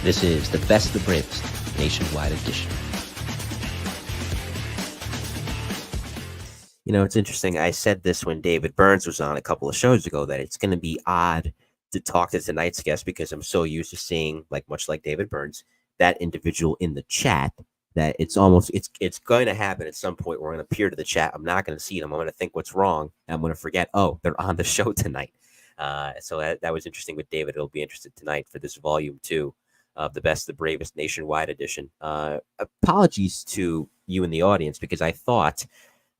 This is the Best of the Bravest Nationwide Edition. You know, it's interesting. I said this when David Burns was on a couple of shows ago, that it's going to be odd to talk to tonight's guest because I'm so used to seeing, like, much like David Burns, that individual in the chat, that it's going to happen at some point where I'm going to peer to the chat. I'm not going to see them. I'm going to think what's wrong. I'm going to forget, oh, they're on the show tonight. So that was interesting with David. It'll be interesting tonight for this volume 2 of the Best of the Bravest Nationwide Edition. Apologies to you in the audience, because I thought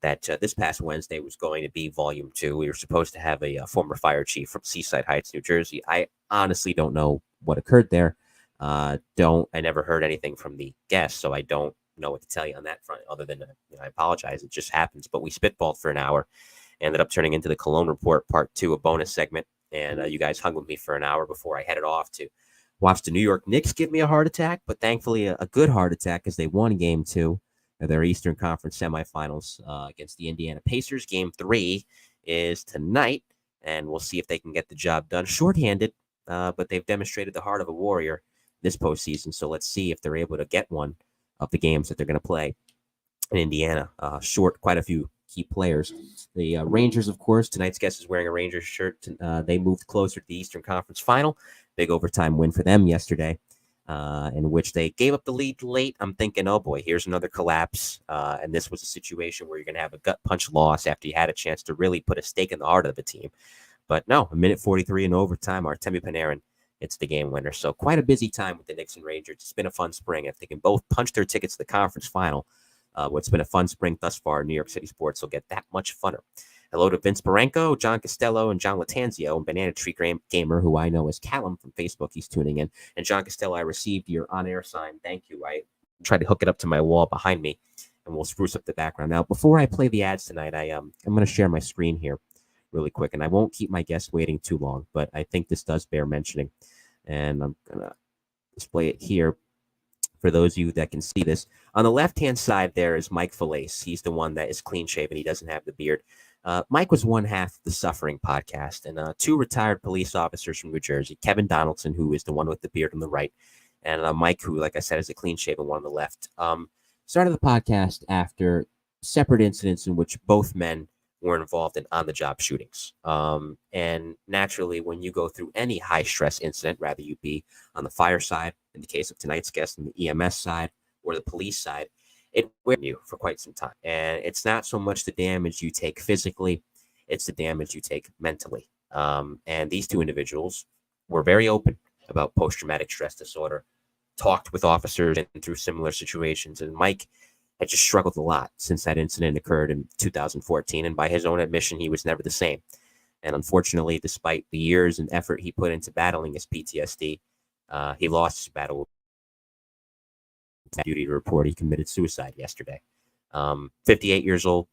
that this past Wednesday was going to be volume 2. We were supposed to have a former fire chief from Seaside Heights, New Jersey. I honestly don't know what occurred there. I never heard anything from the guest, so I don't know what to tell you on that front, other than I apologize. It just happens. But we spitballed for an hour, ended up turning into the Colón Report Part 2, a bonus segment, and you guys hung with me for an hour before I headed off to watch the New York Knicks give me a heart attack, but thankfully a good heart attack, because they won Game 2 of their Eastern Conference semifinals against the Indiana Pacers. Game 3 is tonight, and we'll see if they can get the job done. Shorthanded, but they've demonstrated the heart of a warrior this postseason, so let's see if they're able to get one of the games that they're going to play in Indiana. Short quite a few key players. The Rangers, of course, tonight's guest is wearing a Rangers shirt. They moved closer to the Eastern Conference Final. Big overtime win for them yesterday, in which they gave up the lead late. I'm thinking, oh boy, here's another collapse. And this was a situation where you're going to have a gut punch loss after you had a chance to really put a stake in the heart of the team. But no, a minute 43 in overtime, Artemi Panarin, it's the game winner. So quite a busy time with the Knicks and Rangers. It's been a fun spring. If they can both punch their tickets to the conference final, what's been a fun spring thus far in New York City sports will get that much funner. Hello to Vince Barenko, John Costello, and John Latanzio, and Banana Tree Gamer, who I know as Callum from Facebook. He's tuning in. And John Costello, I received your on-air sign. Thank you. I tried to hook it up to my wall behind me, and we'll spruce up the background. Now, before I play the ads tonight, I'm going to share my screen here really quick, and I won't keep my guests waiting too long, but I think this does bear mentioning, and I'm going to display it here for those of you that can see this. On the left-hand side there is Mike Falaise. He's the one that is clean-shaven. He doesn't have the beard. Mike was one half of the Suffering podcast, and 2 retired police officers from New Jersey, Kevin Donaldson, who is the one with the beard on the right, and Mike, who, like I said, is a clean-shaven one on the left. Started the podcast after separate incidents in which both men were involved in on-the-job shootings. And naturally, when you go through any high-stress incident, rather you be on the fire side, in the case of tonight's guest, on the EMS side, or the police side, it wears you for quite some time. And it's not so much the damage you take physically, it's the damage you take mentally. And these 2 individuals were very open about post-traumatic stress disorder, talked with officers and through similar situations. And Mike had just struggled a lot since that incident occurred in 2014. And by his own admission, he was never the same. And unfortunately, despite the years and effort he put into battling his PTSD, he lost his battle. Duty to report he committed suicide yesterday. 58 years old,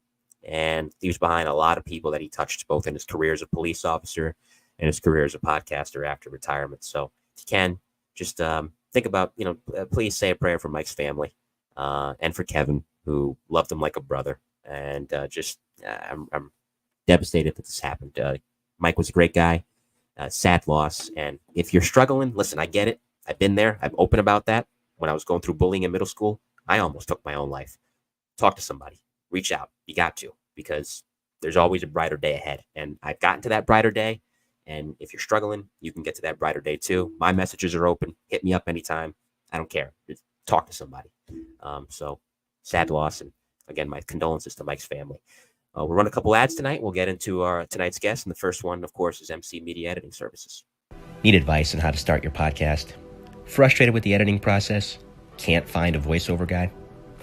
and he was behind a lot of people that he touched, both in his career as a police officer and his career as a podcaster after retirement. So if you can, just think about, please say a prayer for Mike's family and for Kevin, who loved him like a brother. And I'm devastated that this happened. Mike was a great guy. Sad loss. And if you're struggling, listen, I get it. I've been there. I'm open about that. When I was going through bullying in middle school, I almost took my own life. Talk to somebody. Reach out. You got to, because there's always a brighter day ahead. And I've gotten to that brighter day. And if you're struggling, you can get to that brighter day too. My messages are open. Hit me up anytime. I don't care. Just talk to somebody. So sad loss. And again, my condolences to Mike's family. We'll run a couple ads tonight. We'll get into our tonight's guest. And the first one, of course, is MC Media Editing Services. Need advice on how to start your podcast? Frustrated with the editing process? Can't find a voiceover guy?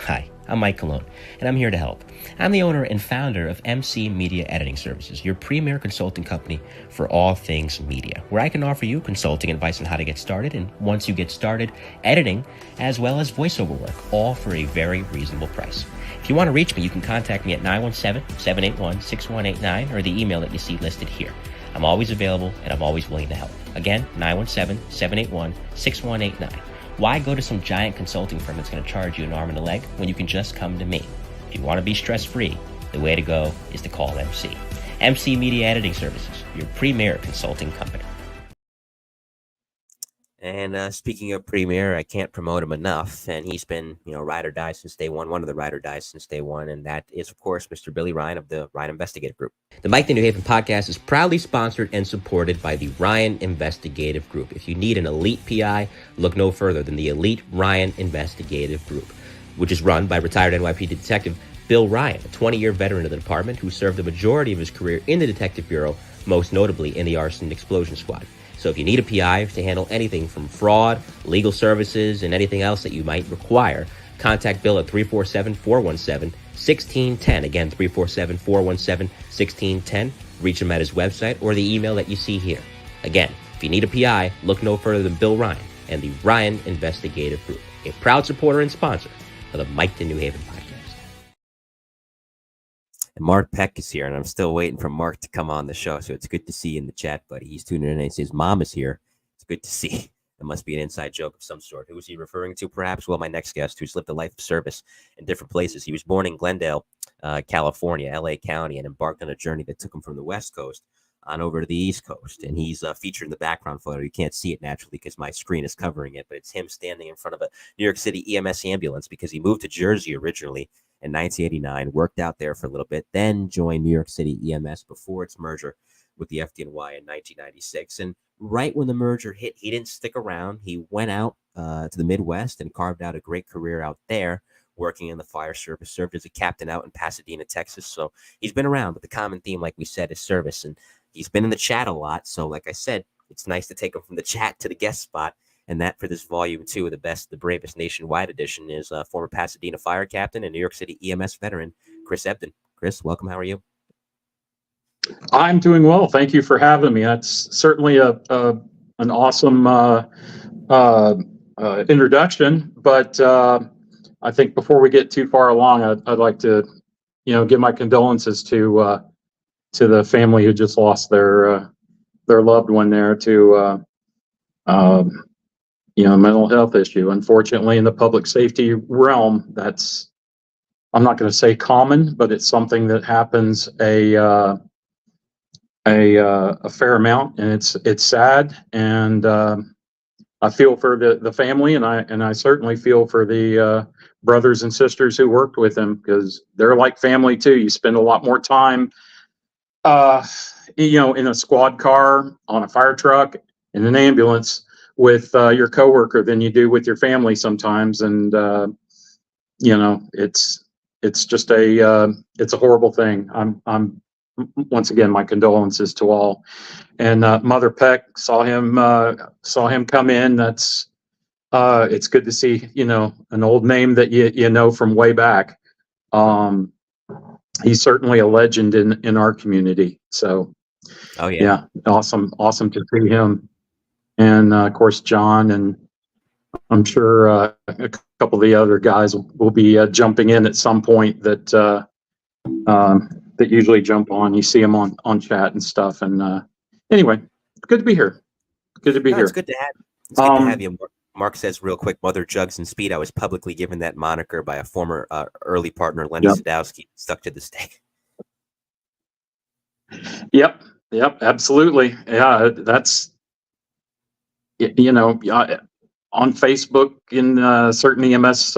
Hi, I'm Mike Colón, and I'm here to help. I'm the owner and founder of MC Media Editing Services, your premier consulting company for all things media, where I can offer you consulting advice on how to get started, and once you get started, editing, as well as voiceover work, all for a very reasonable price. If you want to reach me, you can contact me at 917-781-6189 or the email that you see listed here. I'm always available, and I'm always willing to help. Again, 917-781-6189. Why go to some giant consulting firm that's going to charge you an arm and a leg when you can just come to me? If you want to be stress-free, the way to go is to call MC. MC Media Editing Services, your premier consulting company. And speaking of Premier, I can't promote him enough. And he's been, ride or die since day one of the ride or dies since day one. And that is, of course, Mr. Billy Ryan of the Ryan Investigative Group. The Mike the New Haven podcast is proudly sponsored and supported by the Ryan Investigative Group. If you need an elite PI, look no further than the elite Ryan Investigative Group, which is run by retired NYPD detective Bill Ryan, a 20-year veteran of the department who served the majority of his career in the Detective Bureau, most notably in the Arson and Explosion Squad. So if you need a PI to handle anything from fraud, legal services, and anything else that you might require, contact Bill at 347-417-1610. Again, 347-417-1610. Reach him at his website or the email that you see here. Again, if you need a PI, look no further than Bill Ryan and the Ryan Investigative Group, a proud supporter and sponsor of the Mike the New Haven podcast. And Mark Peck is here, and I'm still waiting for Mark to come on the show. So it's good to see you in the chat, buddy. He's tuning in and his mom is here. It's good to see. It must be an inside joke of some sort. Who is he referring to, perhaps? Well, my next guest, who's lived a life of service in different places. He was born in Glendale, California, LA County, and embarked on a journey that took him from the West Coast on over to the East Coast. And he's featured in the background photo. You can't see it naturally because my screen is covering it, but it's him standing in front of a New York City EMS ambulance because he moved to Jersey originally in 1989, worked out there for a little bit, then joined New York City EMS before its merger with the FDNY in 1996. And right when the merger hit, he didn't stick around. He went out to the Midwest and carved out a great career out there, working in the fire service, served as a captain out in Pasadena, Texas. So he's been around, but the common theme, like we said, is service. And he's been in the chat a lot. So like I said, it's nice to take him from the chat to the guest spot. And that for this volume 2 of the Best, the Bravest Nationwide edition is former Pasadena fire captain and New York City EMS veteran, Chris Ebdon. Chris, welcome. How are you? I'm doing well. Thank you for having me. That's certainly an awesome introduction. But I think before we get too far along, I'd like to, give my condolences to the family who just lost their loved one there to mental health issue. Unfortunately, in the public safety realm, that's, I'm not going to say common, but it's something that happens a fair amount, and it's sad. And I feel for the family, and I certainly feel for the brothers and sisters who worked with him, because they're like family too. You spend a lot more time, in a squad car, on a fire truck, in an ambulance with your coworker than you do with your family sometimes. And it's just it's a horrible thing. I'm once again, my condolences to all. And Mother Peck saw him come in. That's it's good to see, an old name that you know from way back. He's certainly a legend in our community. So yeah, awesome to see him. And of course, John, and I'm sure a couple of the other guys will be jumping in at some point that usually jump on. You see them on chat and stuff. And anyway, good to be here. Good to be here. It's good to have. It's good to have you. Mark says real quick, Mother Jugs and Speed. I was publicly given that moniker by a former early partner, Lenny Sadowski, stuck to this day. Yep, absolutely. Yeah, that's, on Facebook, in certain EMS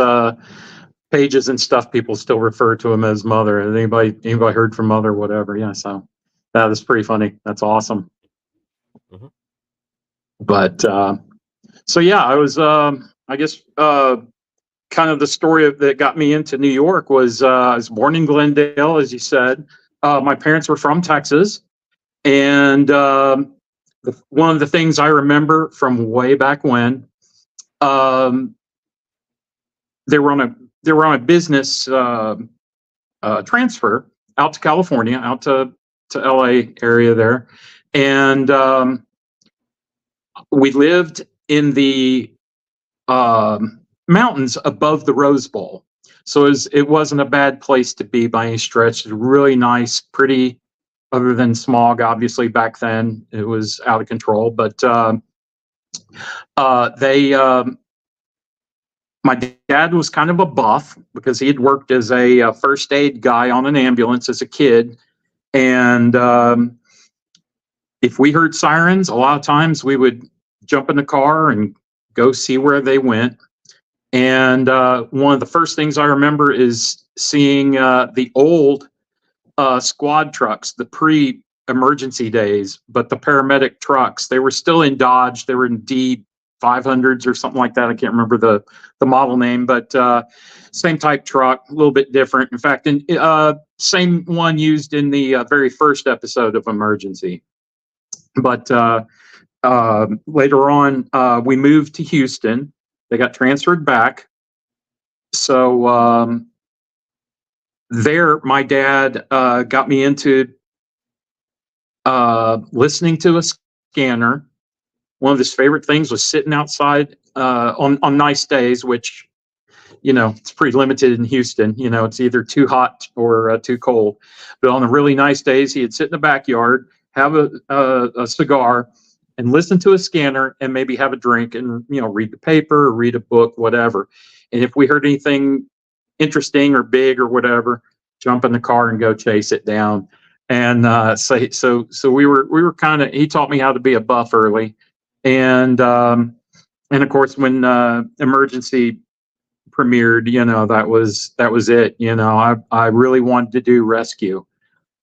pages and stuff, people still refer to him as Mother. Anybody heard from Mother, whatever. Yeah, so that's pretty funny. That's awesome. Mm-hmm. But so yeah, I was I guess kind of the story that got me into New York was I was born in Glendale, as you said. My parents were from Texas, and one of the things I remember from way back when, they were on a business transfer out to California, out to LA area there, and we lived in the mountains above the Rose Bowl. So it wasn't a bad place to be by any stretch. It was really nice, pretty, other than smog, obviously, back then. It was out of control. But my dad was kind of a buff because he had worked as a first aid guy on an ambulance as a kid. And if we heard sirens, a lot of times we would jump in the car and go see where they went. And one of the first things I remember is seeing the old squad trucks, the pre-emergency days, but the paramedic trucks. They were still in Dodge. They were in D500s or something like that. I can't remember the model name, but same type truck, a little bit different. In fact, same one used in the very first episode of Emergency. But later on, we moved to Houston. They got transferred back. So there, my dad got me into listening to a scanner. One of his favorite things was sitting outside on nice days, which, you know, it's pretty limited in Houston. You know, it's either too hot or too cold. But on the really nice days, he'd sit in the backyard, have a cigar, and listen to a scanner, and maybe have a drink, and, you know, read the paper or read a book, whatever. And if we heard anything interesting or big or whatever, jump in the car and go chase it down. And so we were kind of, he taught me how to be a buff early. And of course, when Emergency premiered, you know, that was it. You know, I really wanted to do rescue,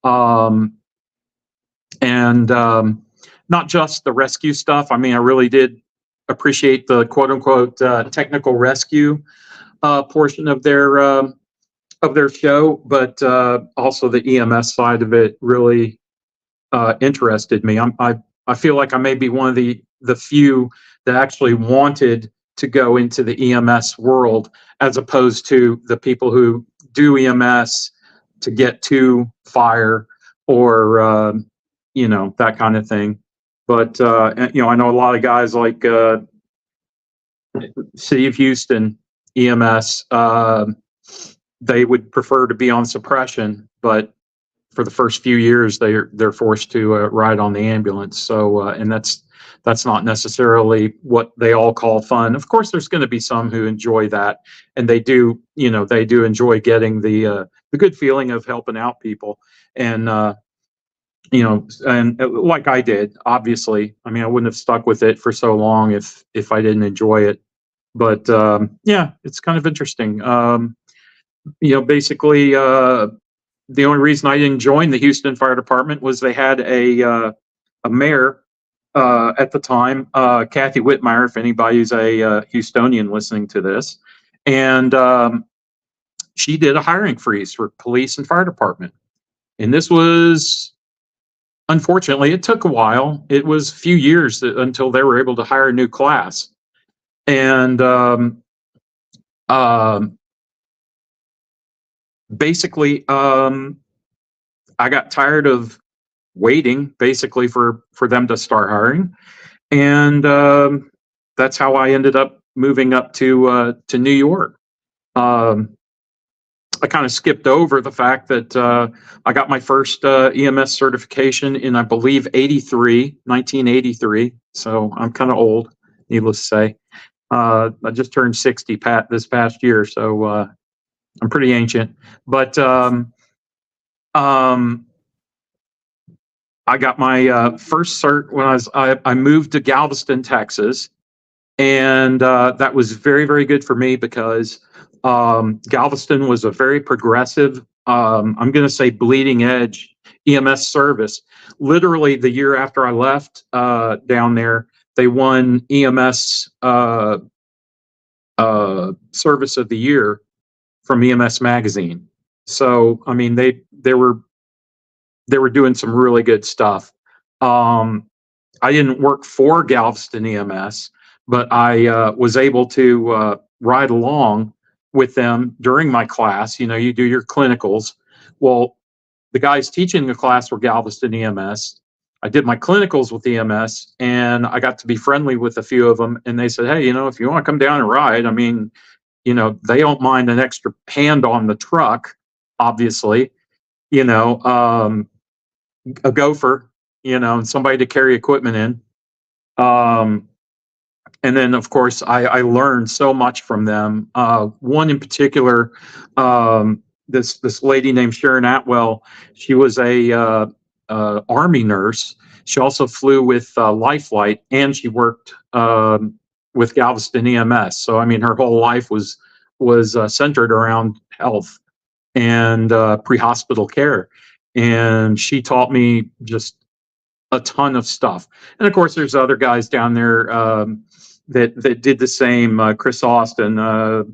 and not just the rescue stuff. I mean, I really did appreciate the quote unquote technical rescue portion of their show, but also the EMS side of it really interested me. I feel like I may be one of the few that actually wanted to go into the EMS world, as opposed to the people who do EMS to get to fire or you know, that kind of thing. But you know, I know a lot of guys like City of Houston EMS. They would prefer to be on suppression, but for the first few years, they're forced to ride on the ambulance. So, and that's not necessarily what they all call fun. Of course, there's going to be some who enjoy that, and they do enjoy getting the good feeling of helping out people. And you know, and like I did, obviously. I mean, I wouldn't have stuck with it for so long if I didn't enjoy it. But yeah, it's kind of interesting. You know, basically, the only reason I didn't join the Houston Fire Department was they had a mayor at the time, Kathy Whitmire, if anybody's a Houstonian listening to this, and she did a hiring freeze for police and fire department. And this was, unfortunately, it took a while. It was a few years until they were able to hire a new class. And basically, I got tired of waiting, basically, for them to start hiring, and that's how I ended up moving up to New York. I kind of skipped over the fact that I got my first EMS certification in, I believe, 1983. So I'm kind of old, needless to say. I just turned 60 this past year, so I'm pretty ancient. But I got my first cert when I moved to Galveston, Texas, and that was very, very good for me because Galveston was a very progressive, I'm going to say bleeding edge EMS service. Literally the year after I left down there, they won EMS Service of the Year from EMS Magazine. So, I mean, they were doing some really good stuff. I didn't work for Galveston EMS, but I was able to ride along with them during my class. You know, you do your clinicals. Well, the guys teaching the class were Galveston EMS. I did my clinicals with EMS, and I got to be friendly with a few of them. And they said, hey, you know, if you want to come down and ride, I mean, you know, they don't mind an extra hand on the truck, obviously, you know, a gopher, you know, and somebody to carry equipment in. And then, of course, I learned so much from them. One in particular, this lady named Sharon Atwell, she was a Army nurse. She also flew with Lifelight, and she worked with Galveston EMS. So I mean, her whole life was centered around health and pre-hospital care. And she taught me just a ton of stuff. And of course, there's other guys down there that did the same. Chris Austin.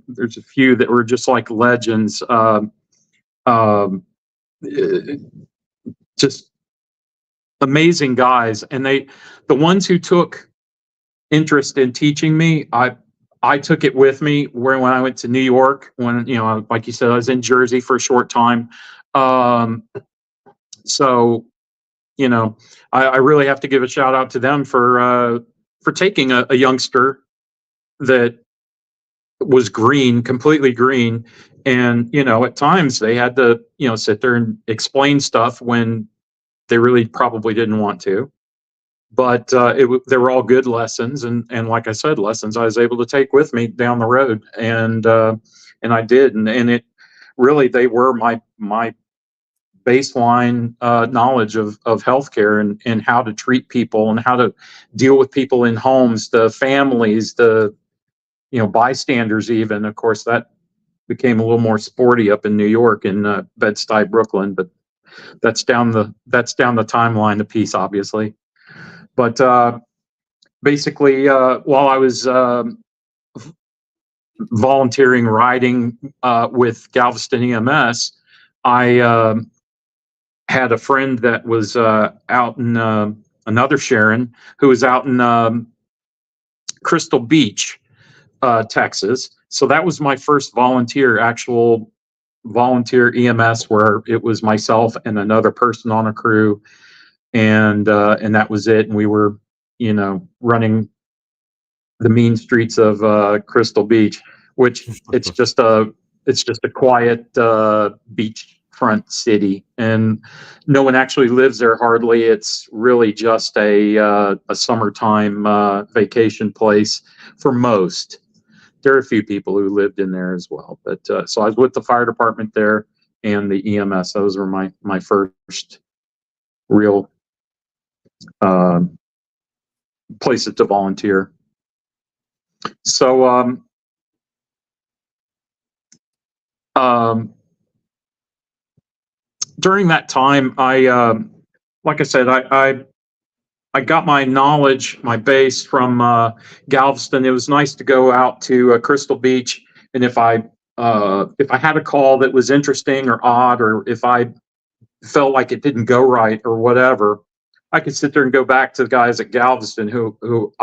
There's a few that were just like legends. Just amazing guys. And the ones who took interest in teaching me, I took it with me when I went to New York, when, you know, like you said, I was in Jersey for a short time. So, you know, I really have to give a shout out to them for taking a youngster that was green, completely green. And, you know, at times they had to, you know, sit there and explain stuff when they really probably didn't want to. But they were all good lessons, and like I said, lessons I was able to take with me down the road, and I did, and it really, they were my baseline knowledge of healthcare and how to treat people and how to deal with people in homes, the families, the, you know, bystanders even. Of course, that became a little more sporty up in New York, in Bed-Stuy, Brooklyn, but that's down the timeline a piece, obviously. But basically, while I was volunteering riding with Galveston EMS, I had a friend that was out in another Sharon, who was out in Crystal Beach, Texas. So that was my first actual volunteer EMS, where it was myself and another person on a crew. And that was it. And we were, you know, running the mean streets of Crystal Beach, which it's just a quiet beachfront city, and no one actually lives there hardly. It's really just a summertime vacation place for most. There are a few people who lived in there as well, but so I was with the fire department there and the EMS. Those were my first real places to volunteer. So during that time, like I said, I got my knowledge, my base from Galveston. It was nice to go out to Crystal Beach, and if I had a call that was interesting or odd, or if I felt like it didn't go right or whatever, I could sit there and go back to the guys at Galveston who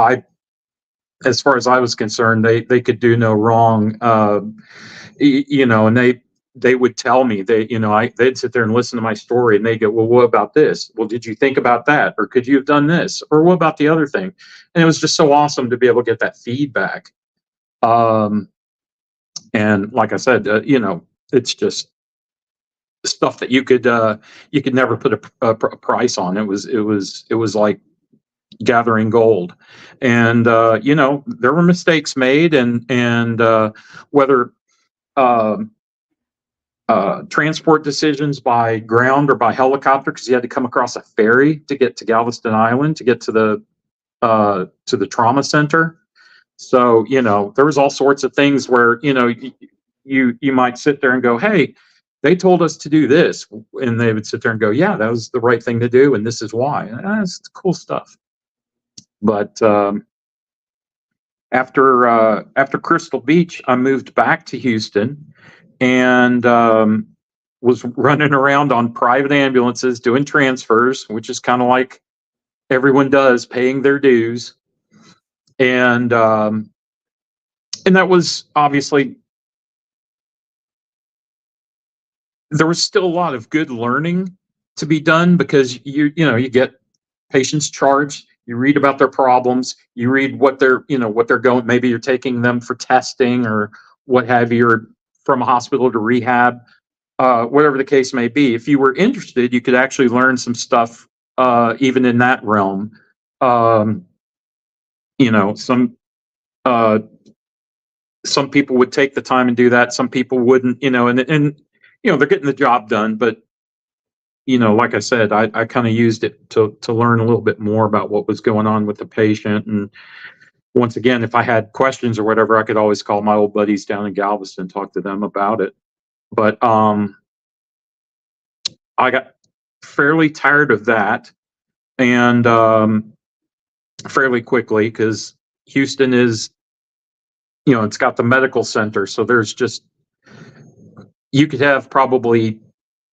as far as I was concerned, they could do no wrong. You know, and they would tell me, they'd sit there and listen to my story, and they go, well, what about this? Well, did you think about that? Or could you have done this? Or what about the other thing? And it was just so awesome to be able to get that feedback. And like I said, you know, it's just stuff that you could never put a price on. It was like gathering gold. And you know, there were mistakes made, and whether transport decisions by ground or by helicopter, because you had to come across a ferry to get to Galveston Island to get to the trauma center. So, you know, there was all sorts of things where, you know, you might sit there and go, hey, they told us to do this, and they would sit there and go, yeah, that was the right thing to do, and this is why. And that's cool stuff. But after Crystal Beach, I moved back to Houston, and was running around on private ambulances doing transfers, which is kind of like everyone does, paying their dues. And that was obviously, there was still a lot of good learning to be done, because you get patients charged, you read about their problems, you read what they're going, maybe you're taking them for testing or what have you, or from a hospital to rehab, whatever the case may be. If you were interested, you could actually learn some stuff even in that realm. You know, some people would take the time and do that. Some people wouldn't, you know, and you know, they're getting the job done, but like I said, I kind of used it to learn a little bit more about what was going on with the patient. And once again, if I had questions or whatever, I could always call my old buddies down in Galveston, talk to them about it. But I got fairly tired of that, and fairly quickly, because Houston is, it's got the medical center, so there's just, you could have probably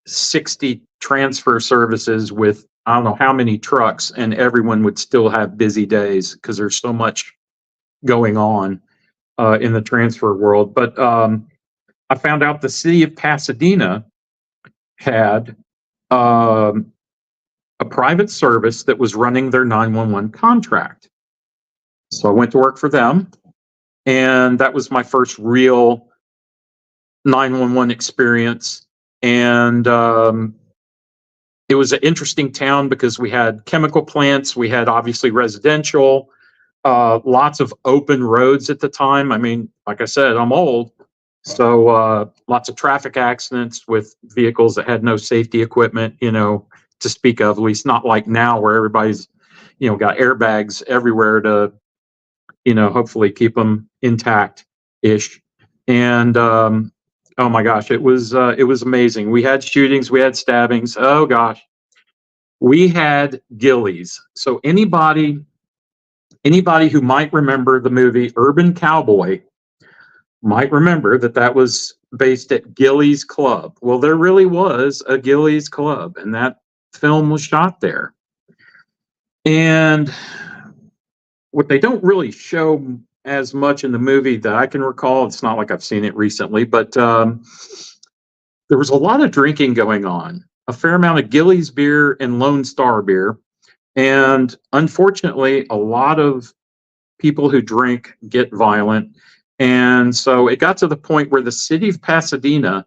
60 transfer services with I don't know how many trucks, and everyone would still have busy days because there's so much going on in the transfer world. But I found out the city of Pasadena had a private service that was running their 911 contract. So I went to work for them, and that was my first real 911 experience. And it was an interesting town because we had chemical plants, we had obviously residential, lots of open roads at the time. I mean, like I said, I'm old, so lots of traffic accidents with vehicles that had no safety equipment, to speak of, at least not like now where everybody's, got airbags everywhere to, hopefully keep them intact-ish. And oh my gosh, it was amazing. We had shootings, we had stabbings. Oh gosh, we had ghillies. So anybody who might remember the movie Urban Cowboy might remember that was based at Gillies Club. Well, there really was a Gillies Club, and that film was shot there. And what they don't really show as much in the movie that I can recall, it's not like I've seen it recently, but there was a lot of drinking going on, a fair amount of Gillies beer and Lone Star beer. And unfortunately, a lot of people who drink get violent. And so it got to the point where the city of Pasadena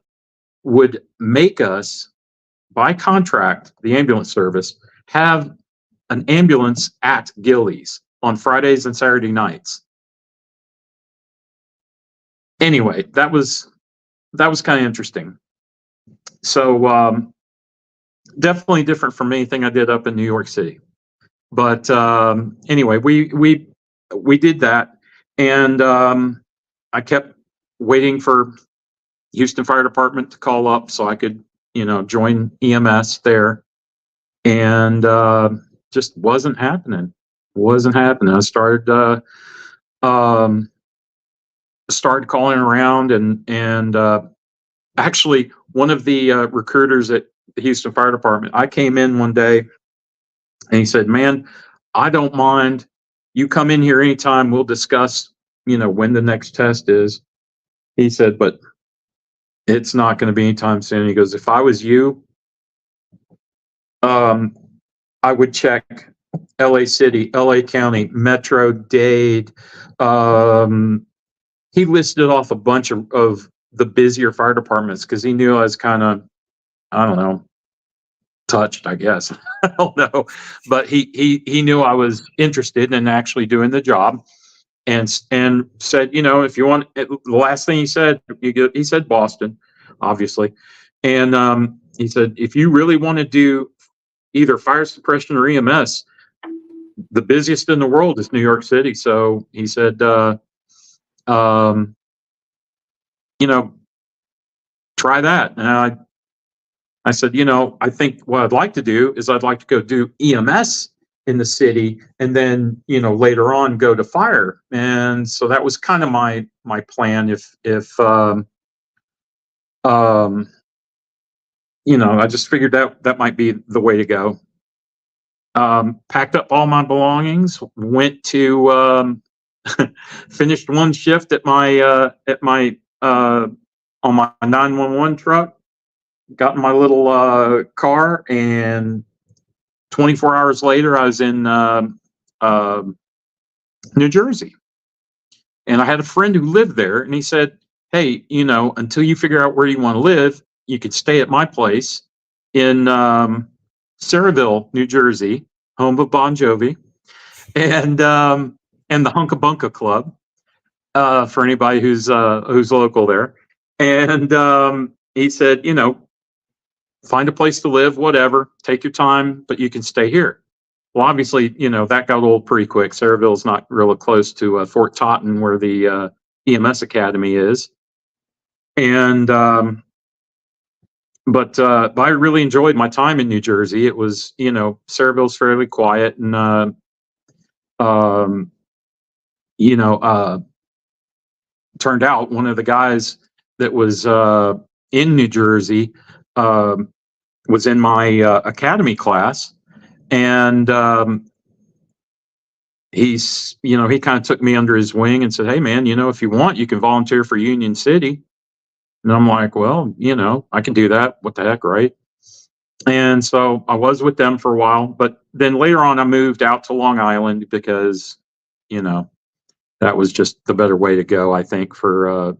would make us, by contract, the ambulance service, have an ambulance at Gillies on Fridays and Saturday nights. Anyway, that was kind of interesting. So definitely different from anything I did up in New York City. But anyway, we did that, and I kept waiting for Houston Fire Department to call up so I could, join EMS there, and just wasn't happening. I started calling around, and actually one of the recruiters at the Houston Fire Department, I came in one day and he said, "Man, I don't mind. You come in here anytime. We'll discuss, when the next test is." He said, "But it's not going to be anytime soon." He goes, "If I was you, I would check LA City, LA County, Metro, Dade." He listed off a bunch of the busier fire departments because he knew I was kind of, I don't know, touched, I guess. I don't know. But he knew I was interested in actually doing the job, and said, if you want, the last thing he said, he said Boston, obviously. And he said, if you really want to do either fire suppression or EMS, the busiest in the world is New York City. So he said, try that. And I said, I think what I'd like to do is I'd like to go do EMS in the city, and then, later on go to fire. And so that was kind of my plan. If I just figured that might be the way to go. Packed up all my belongings, went to, finished one shift at my on my 911 truck, got in my little car, and 24 hours later, I was in New Jersey. And I had a friend who lived there, and he said, "Hey, until you figure out where you want to live, you could stay at my place in Saraville, New Jersey, home of Bon Jovi, and the Hunka Bunka Club, for anybody who's local there." And he said, find a place to live, whatever, take your time, but you can stay here. Well, obviously, you know, that got old pretty quick. Saraville's not really close to Fort Totten, where the EMS Academy is. And, but I really enjoyed my time in New Jersey. It was, you know, Saraville's fairly quiet, and, you know, turned out one of the guys that was in New Jersey was in my academy class, and he's, you know, he kind of took me under his wing and said, "Hey, man, you know, if you want, you can volunteer for Union City." And I'm like, "Well, you know, I can do that. What the heck, right?" And so I was with them for a while, but then later on, I moved out to Long Island because, you know, that was just the better way to go, I think, for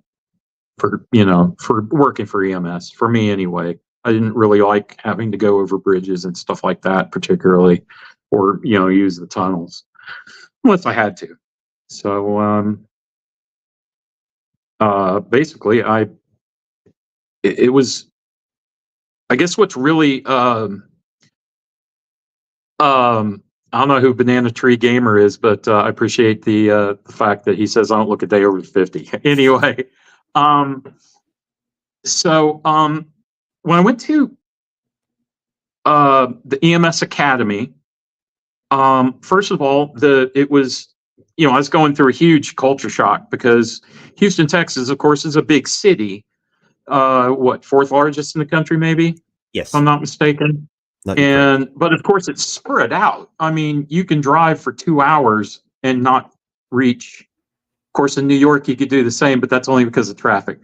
you know, for working for EMS, for me anyway. I didn't really like having to go over bridges and stuff like that, particularly, or, you know, use the tunnels unless I had to. So basically, it was, I guess, what's really I don't know who Banana Tree Gamer is, but I appreciate the fact that he says I don't look a day over 50. Anyway, so when I went to the EMS Academy, first of all, it was, you know, I was going through a huge culture shock because Houston, Texas, of course, is a big city. What, fourth largest in the country, maybe? Yes. If I'm not mistaken. But of course it's spread out. I mean, you can drive for 2 hours and not reach. Of course, in New York you could do the same, but that's only because of traffic.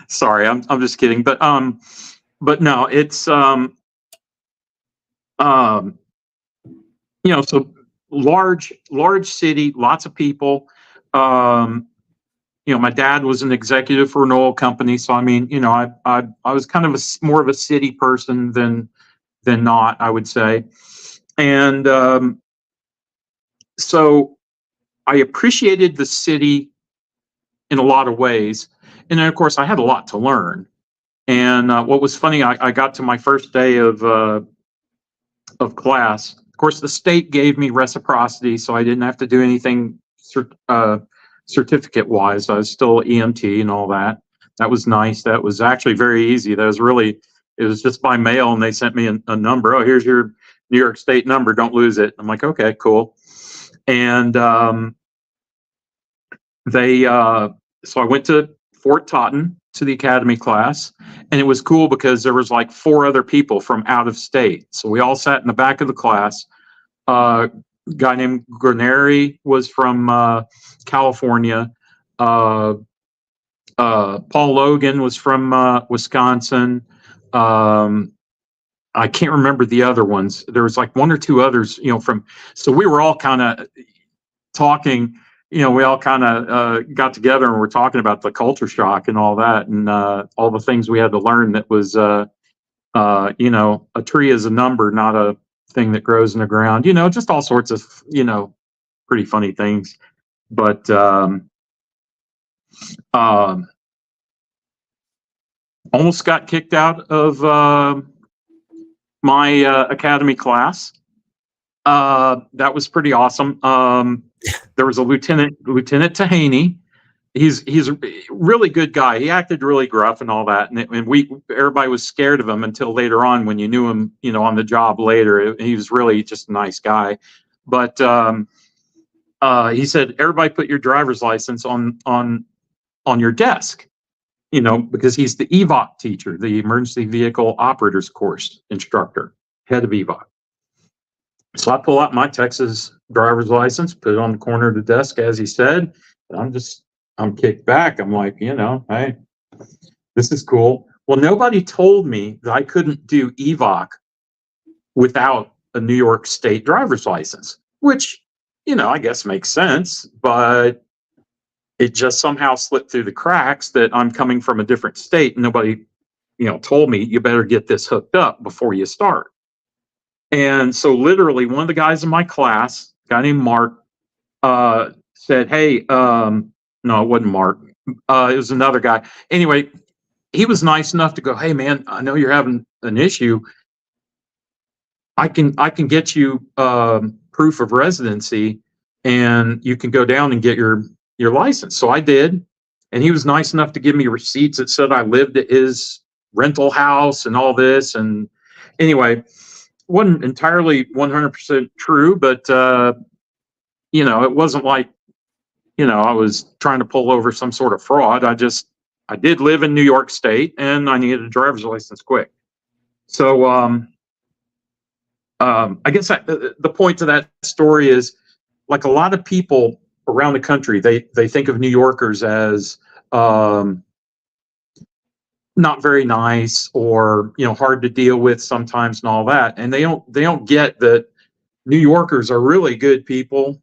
Sorry, I'm just kidding. But no, it's you know, so large city, lots of people. You know, my dad was an executive for an oil company, so I mean, you know, I was kind of more of a city person than not, I would say. And so I appreciated the city in a lot of ways, and then of course I had a lot to learn. And what was funny, I got to my first day of class. Of course, the state gave me reciprocity, so I didn't have to do anything certificate wise. I was still EMT and all that. That was nice. That was actually very easy. That was really, it was just by mail, and they sent me a number. "Oh, here's your New York State number. Don't lose it." I'm like, "Okay, cool." And so I went to Fort Totten to the academy class, and it was cool because there was like 4 other people from out of state. So we all sat in the back of the class. Guy named Granary was from California. Paul Logan was from Wisconsin. I can't remember the other ones. There was like 1 or 2 others, you know, from, so we were all kind of talking, you know, we all kind of got together and we're talking about the culture shock and all that, and all the things we had to learn that was, you know, a tree is a number, not a thing that grows in the ground, you know, just all sorts of, you know, pretty funny things. But almost got kicked out of my academy class. That was pretty awesome. There was a Lieutenant Tahaney. He's a really good guy. He acted really gruff and all that, and everybody was scared of him until later on when you knew him, you know, on the job later. He was really just a nice guy. But he said, "Everybody put your driver's license on your desk," you know, because he's the EVOC teacher, the Emergency Vehicle Operators Course instructor, head of EVOC. So I pull out my Texas driver's license, put it on the corner of the desk as he said. I'm kicked back. I'm like, you know, hey, this is cool. Well, nobody told me that I couldn't do EVOC without a New York State driver's license, which, you know, I guess makes sense, but it just somehow slipped through the cracks that I'm coming from a different state, and nobody, you know, told me you better get this hooked up before you start. And so literally one of the guys in my class, a guy named Mark, said, "Hey, no, it wasn't Mark. It was another guy. Anyway, he was nice enough to go, "Hey man, I know you're having an issue. I can get you proof of residency, and you can go down and get your license." So I did, and he was nice enough to give me receipts that said I lived at his rental house and all this. And anyway, wasn't entirely 100% true, but it wasn't like I was trying to pull over some sort of fraud. I did live in New York State, and I needed a driver's license quick. So I guess the point to that story is, like a lot of people around the country, they think of New Yorkers as not very nice, or hard to deal with sometimes and all that, and they don't get that New Yorkers are really good people.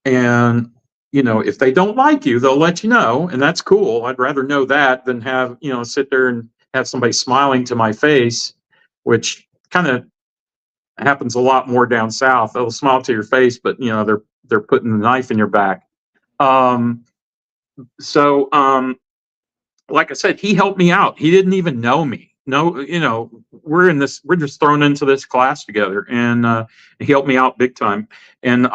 And if they don't like you, they'll let you know, and that's cool. I'd rather know that than have sit there and have somebody smiling to my face, which kind of happens a lot more down south. They'll smile to your face, but they're putting the knife in your back. So like I said, he helped me out. He didn't even know me. No, we're just thrown into this class together, and he helped me out big time. And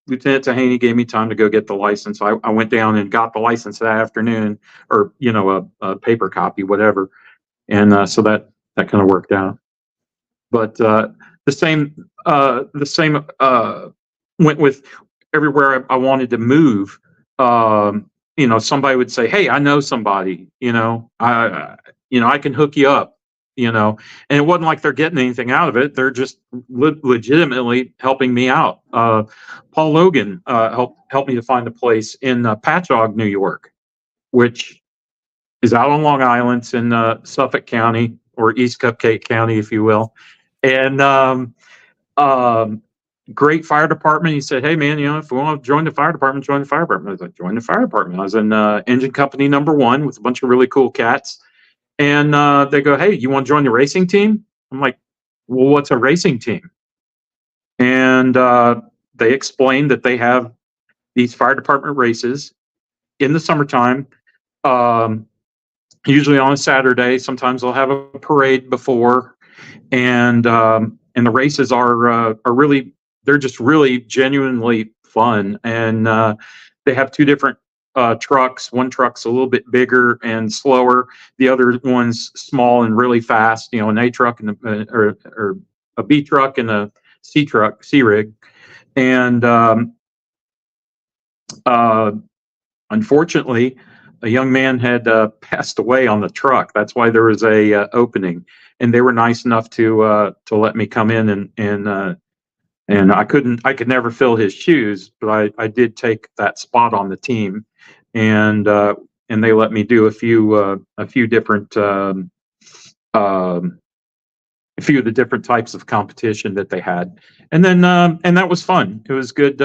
Lieutenant Tahaney gave me time to go get the license. I went down and got the license that afternoon, or a paper copy, whatever. And so that kind of worked out. But the same went with everywhere I wanted to move. Somebody would say, "Hey, I know somebody. I can hook you up." And it wasn't like they're getting anything out of it. They're just legitimately helping me out. Paul Logan helped me to find a place in Patchogue, New York, which is out on Long Island. It's in Suffolk County, or East Cupcake County, if you will. And great fire department. He said, "Hey man, if we want to join the fire department, join the fire department." I was like, "Join the fire department." I was in engine company number 1 with a bunch of really cool cats. And they go, "Hey, you want to join the racing team?" I'm like, "Well, what's a racing team?" And they explained that they have these fire department races in the summertime, usually on a Saturday. Sometimes they'll have a parade before, and the races are really, they're just really genuinely fun. And they have 2 different trucks. One truck's a little bit bigger and slower. The other one's small and really fast. An A truck and or a B truck and a C truck, C rig. And unfortunately, a young man had passed away on the truck. That's why there was a opening, and they were nice enough to let me come in, and I could never fill his shoes, but I did take that spot on the team. And they let me do a few different a few of the different types of competition that they had. And then and that was fun. It was good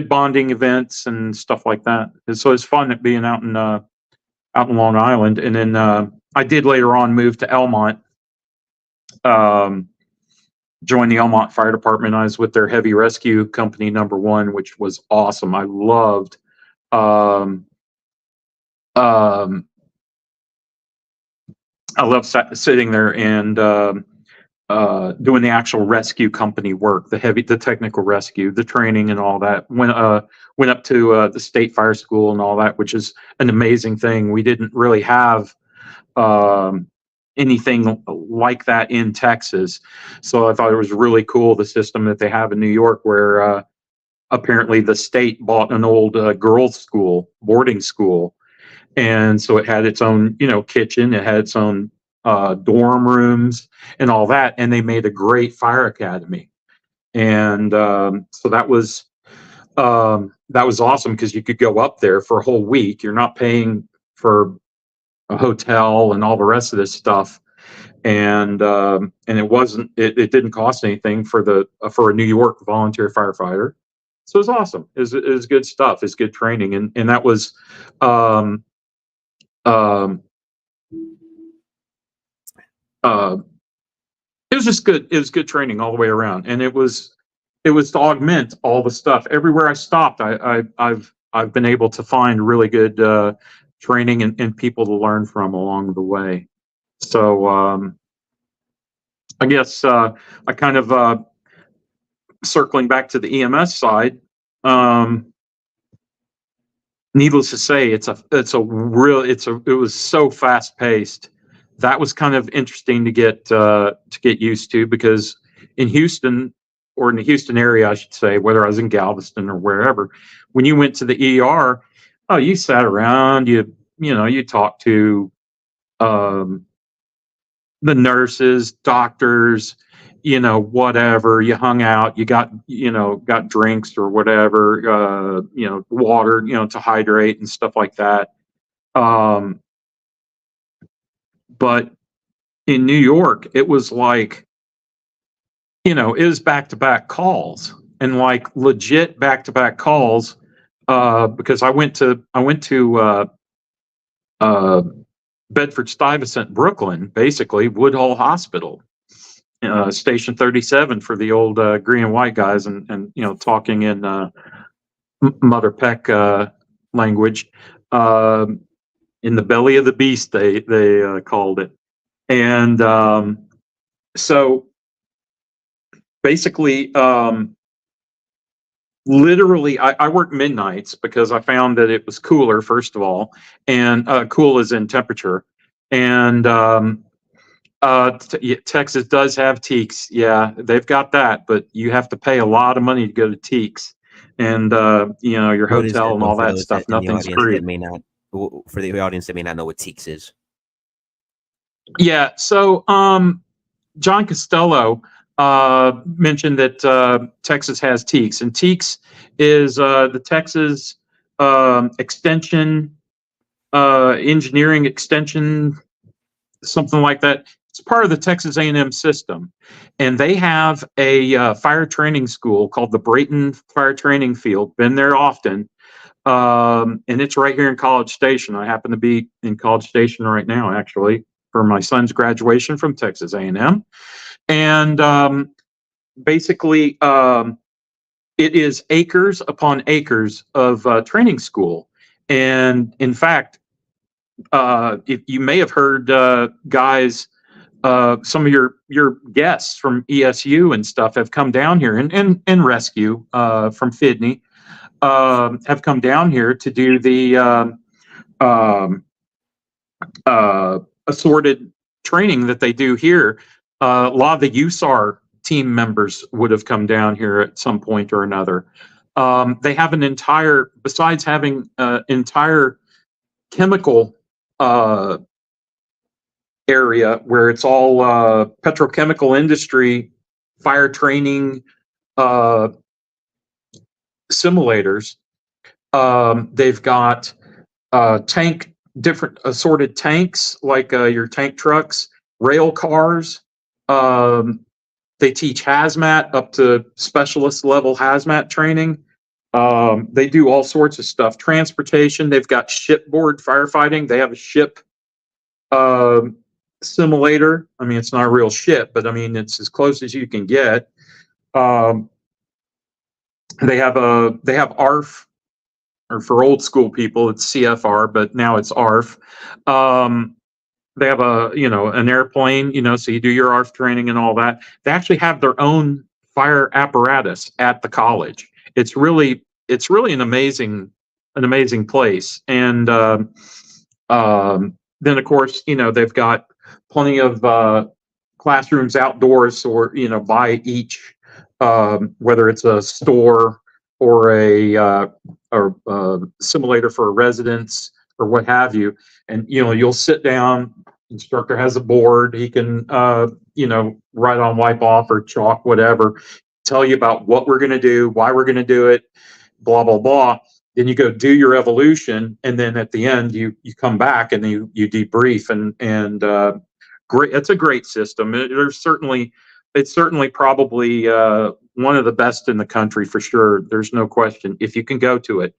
bonding events and stuff like that. And so it's fun at being out in Long Island. And then I did later on move to Elmont, joined the Elmont Fire Department. I was with their heavy rescue company number 1, which was awesome. I loved sitting there and doing the actual rescue company work, the technical rescue, the training and all that. Went up to the state fire school and all that, which is an amazing thing. We didn't really have anything like that in Texas. So I thought it was really cool, the system that they have in New York, where apparently the state bought an old girls' school, boarding school. And so it had its own, kitchen. It had its own dorm rooms and all that. And they made a great fire academy. And so that was awesome, because you could go up there for a whole week. You're not paying for a hotel and all the rest of this stuff. And it didn't cost anything for a New York volunteer firefighter. So it was awesome. It was good stuff. It's good training. And that was it was just good. It was good training all the way around. And it was to augment all the stuff. Everywhere I stopped, I've been able to find really good training and people to learn from along the way. So I guess I kind of circling back to the EMS side. Needless to say, it was so fast paced. That was kind of interesting to get used to, because in Houston, or in the Houston area, I should say, whether I was in Galveston or wherever, when you went to the ER, oh, you sat around, you talked to the nurses, doctors, whatever. You hung out, you got drinks or whatever, water, to hydrate and stuff like that. But in New York, it was like, it was back-to-back calls, and like legit back-to-back calls, because I went to Bedford-Stuyvesant, Brooklyn, basically Woodhull Hospital, Station 37 for the old green and white guys, and talking in Mother Peck language, in the belly of the beast, they called it. And so basically, literally, I worked midnights because I found that it was cooler, first of all, and cool is in temperature. And Texas does have teaks. Yeah, they've got that, but you have to pay a lot of money to go to teaks, and your What is hotel that, and though, all for that those stuff. in the Nothing's audience free. that may not, for the audience that may not know what Teeks is? Yeah. So John Costello mentioned that Texas has TEACS, and TEACS is the Texas Extension Engineering Extension, something like that. It's part of the Texas A&M system, and they have a fire training school called the Brayton Fire Training Field. Been there often, and it's right here in College Station. I happen to be in College Station right now, actually, for my son's graduation from Texas A&M. And basically, it is acres upon acres of training school. And in fact, if you may have heard guys, some of your guests from ESU and stuff have come down here, and rescue from Fidney have come down here to do the assorted training that they do here. A lot of the USAR team members would have come down here at some point or another. They have an entire, besides having entire chemical area where it's all petrochemical industry, fire training simulators. They've got different assorted tanks, like your tank trucks, rail cars. They teach hazmat up to specialist level hazmat training. They do all sorts of stuff. Transportation. They've got shipboard firefighting. They have a ship simulator. I mean, it's not a real ship, but I mean, it's as close as you can get. They have ARF, or for old school people, it's CFR, but now it's ARF. They have an airplane, so you do your ARF training and all that. They actually have their own fire apparatus at the college. It's really an amazing place. And then of course, they've got plenty of classrooms outdoors, or by each, whether it's a store or a simulator for a residence or what have you. And you'll sit down, instructor has a board, he can write on wipe off or chalk, whatever, tell you about what we're going to do, why we're going to do it, blah blah blah. Then you go do your evolution, and then at the end you come back and you debrief, and great. It's a great system. It's certainly probably one of the best in the country for sure. There's no question. If you can go to it,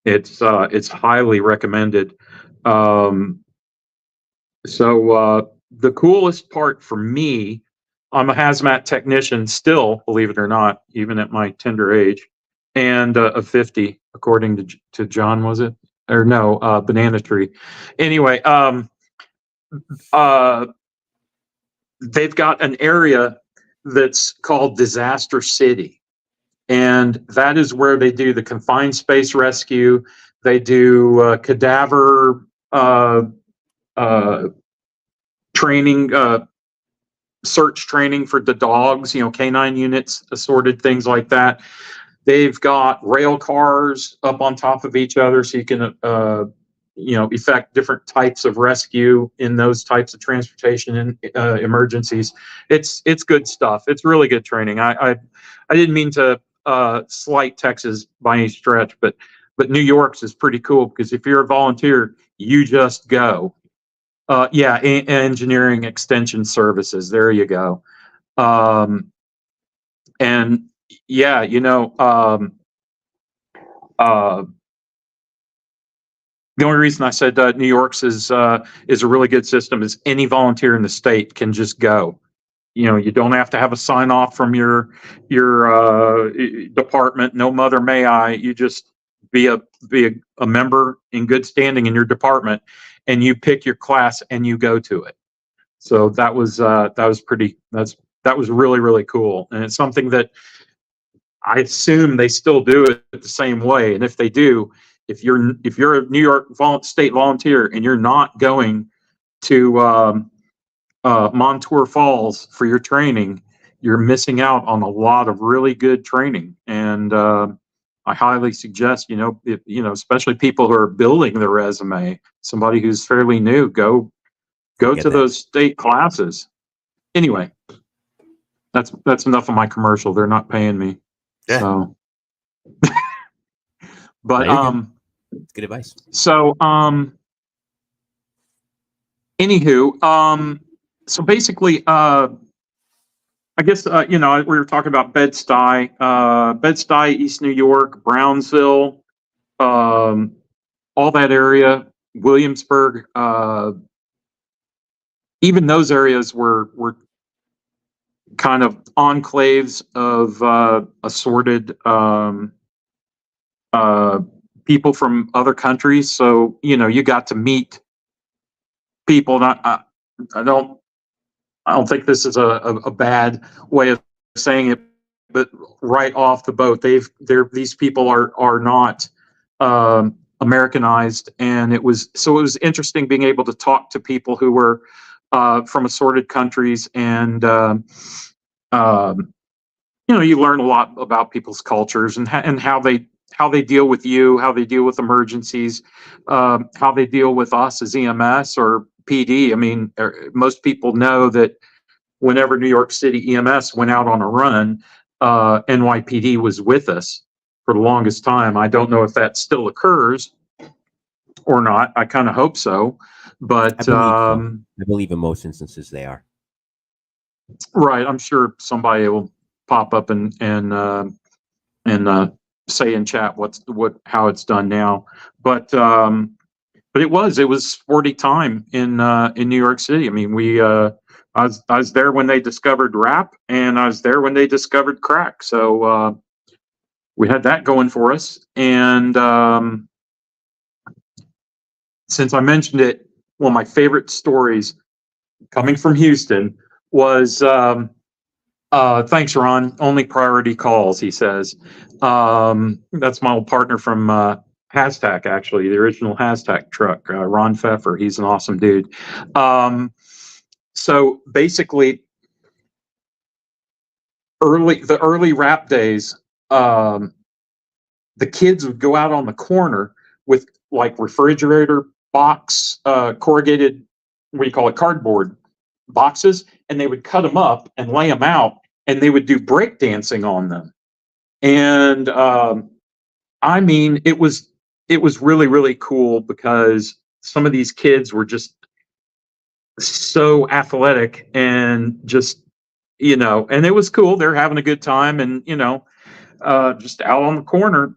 it's highly recommended. So the coolest part for me, I'm a hazmat technician still, believe it or not, even at my tender age, and of 50, according to John, was it? or no, banana tree. Anyway, they've got an area that's called Disaster City. And that is where they do the confined space rescue. They do cadaver training, search training for the dogs, canine units, assorted things like that. They've got rail cars up on top of each other so you can effect different types of rescue in those types of transportation and emergencies. It's good stuff. It's really good training. I didn't mean to slight Texas by any stretch, but New York's is pretty cool because if you're a volunteer, you just go. Engineering extension services. There you go. And yeah, the only reason I said New York's is a really good system is any volunteer in the state can just go. You don't have to have a sign off from your department. No mother may I. You just be a member in good standing in your department, and you pick your class and you go to it. So that was really, really cool, and it's something that I assume they still do it the same way. And if they do, if you're a New York state volunteer and you're not going to Montour Falls for your training, you're missing out on a lot of really good training. And I highly suggest, especially people who are building their resume, somebody who's fairly new, go to those state classes. Anyway, that's enough of my commercial. They're not paying me. Yeah. So, but it's good advice. So, anywho, so basically, I guess we were talking about Bed-Stuy, East New York, Brownsville, all that area, Williamsburg. Even those areas were kind of enclaves of assorted people from other countries. So you got to meet people. I don't think this is a bad way of saying it, but right off the boat, these people are not Americanized, and it was interesting being able to talk to people who were from assorted countries, and you learn a lot about people's cultures and how they deal with you, how they deal with emergencies, how they deal with us as EMS or PD. I mean, most people know that whenever New York City EMS went out on a run, NYPD was with us for the longest time. I don't know if that still occurs or not. I kind of hope so, but I believe in most instances they are. Right. I'm sure somebody will pop up and say in chat how it's done now, but it was sporty time in New York City. I mean, I was there when they discovered rap, and I was there when they discovered crack. So we had that going for us. And since I mentioned it, one of my favorite stories coming from Houston was thanks, Ron. Only priority calls, he says. That's my old partner from Hashtag, actually, the original Hashtag truck, Ron Pfeffer. He's an awesome dude. So basically, the early rap days, the kids would go out on the corner with like refrigerator box, corrugated, what do you call it, cardboard boxes, and they would cut them up and lay them out, and they would do break dancing on them. And I mean, it was really, really cool because some of these kids were just so athletic and just, and it was cool. They're having a good time, and just out on the corner,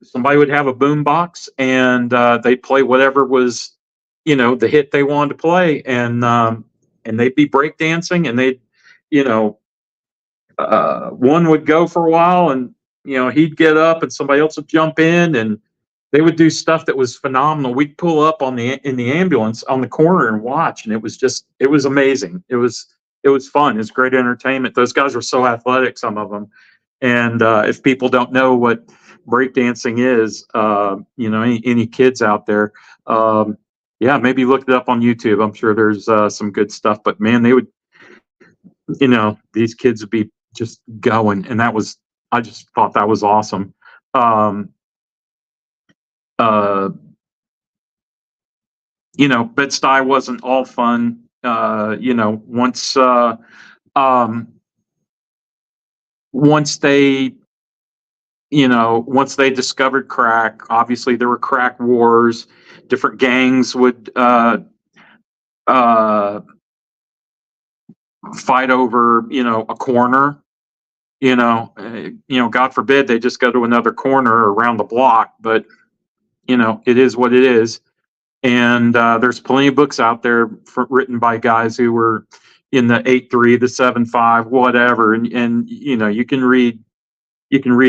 somebody would have a boom box, and they'd play whatever was, the hit they wanted to play, and they'd be break dancing, and they'd, one would go for a while, and he'd get up, and somebody else would jump in, and they would do stuff that was phenomenal. We'd pull up in the ambulance on the corner and watch, and it was amazing. It was fun. It was great entertainment. Those guys were so athletic, some of them. And if people don't know what breakdancing is, any kids out there, yeah, maybe look it up on YouTube. I'm sure there's some good stuff. But man, they would, these kids would be just going, and I just thought that was awesome. Bed-Stuy wasn't all fun. Once they discovered crack, obviously there were crack wars. Different gangs would fight over, a corner. God forbid they just go to another corner around the block, but it is what it is. And there's plenty of books out there written by guys who were in the 8.3, the 7.5, whatever, and you can read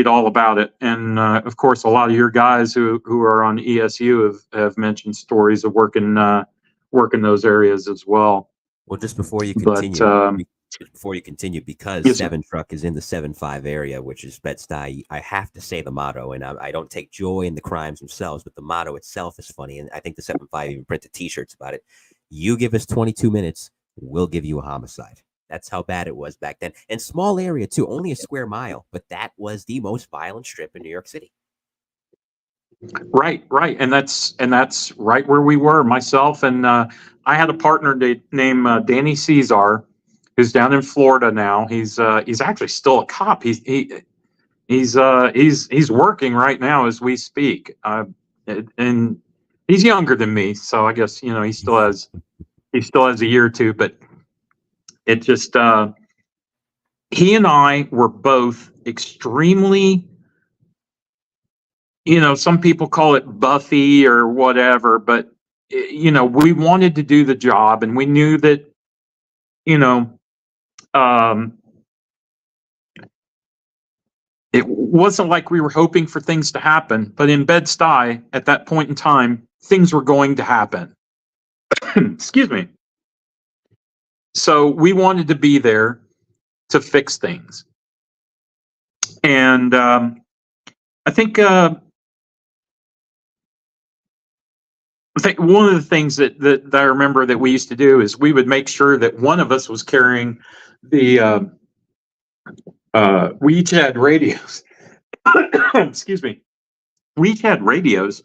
all about it. And of course, a lot of your guys who are on ESU have mentioned stories of working those areas as well. Well, just before you continue, because yes, 7 Truck is in the 7.5 area, which is Bed-Stuy, I have to say the motto, and I don't take joy in the crimes themselves, but the motto itself is funny, and I think the 7.5 even printed T-shirts about it. You give us 22 minutes, we'll give you a homicide. That's how bad it was back then. And small area, too, only a square mile, but that was the most violent strip in New York City. Right. And that's right where we were, myself. And I had a partner named Danny Cesar, who's down in Florida now. He's actually still a cop. He's working right now as we speak. And he's younger than me, so I guess he still has a year or two. But it just he and I were both extremely. Some people call it Buffy or whatever, but we wanted to do the job, and we knew that it wasn't like we were hoping for things to happen, but in Bed-Stuy at that point in time, things were going to happen. Excuse me. So we wanted to be there to fix things. And I think one of the things that I remember that we used to do is we would make sure that one of us was carrying the. We each had radios. Excuse me. We each had radios,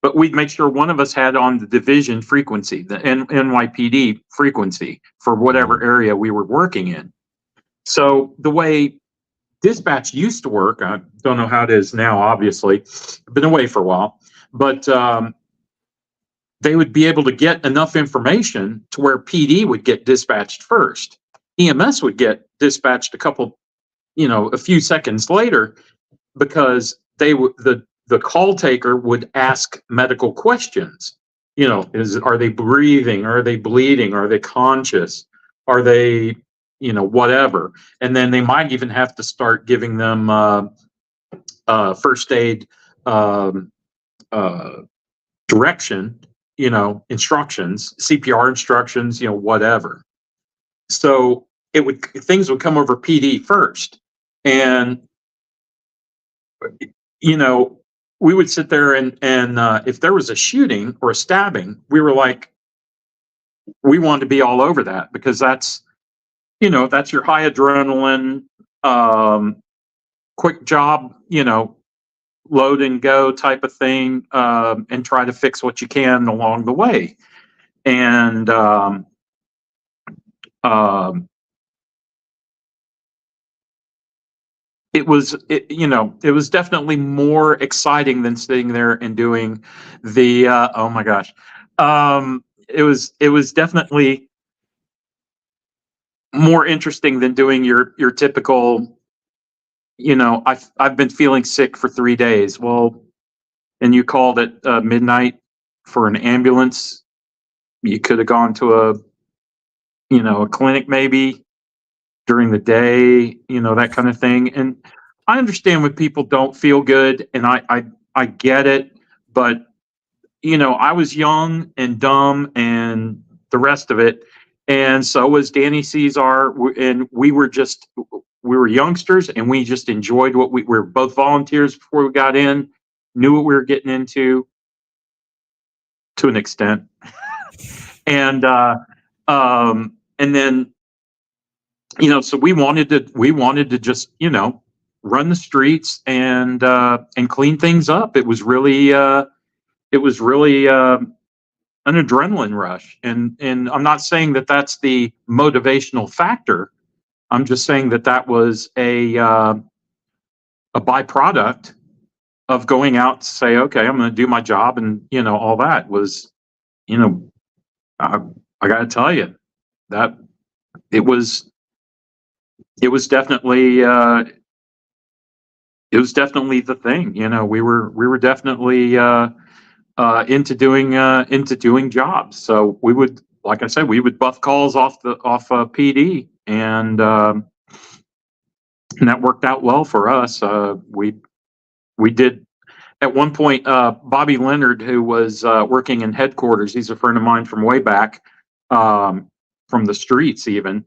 but we'd make sure one of us had on the division frequency, the NYPD frequency for whatever area we were working in. So the way dispatch used to work, I don't know how it is now, obviously. I've been away for a while, but they would be able to get enough information to where PD would get dispatched first. EMS would get dispatched a few seconds later, because the call taker would ask medical questions. Are they breathing? Are they bleeding? Are they conscious? Are they, whatever? And then they might even have to start giving them first aid direction, instructions, CPR instructions, whatever. So things would come over PD first. And, we would sit there and if there was a shooting or a stabbing, we were like, we wanted to be all over that, because that's your high adrenaline, quick job, load and go type of thing, and try to fix what you can along the way. And it was definitely more exciting than sitting there and doing the oh my gosh. It was definitely more interesting than doing your typical, I've been feeling sick for 3 days. Well, and you called at midnight for an ambulance. You could have gone to a clinic maybe during the day, that kind of thing. And I understand when people don't feel good, and I get it, but I was young and dumb and the rest of it, and so was Danny Caesar, and we were youngsters, and we just enjoyed what we were both volunteers before we got in, knew what we were getting into to an extent, and then so we wanted to just run the streets and clean things up. It was really an adrenaline rush, and I'm not saying that that's the motivational factor. I'm just saying that was a byproduct of going out to say, okay, I'm going to do my job, and all that was, I got to tell you that it was definitely the thing. We were definitely into doing jobs. So we would, like I said, we would buff calls off PD, and that worked out well for us. We did at one point. Bobby Leonard, who was working in headquarters, he's a friend of mine from way back, from the streets even.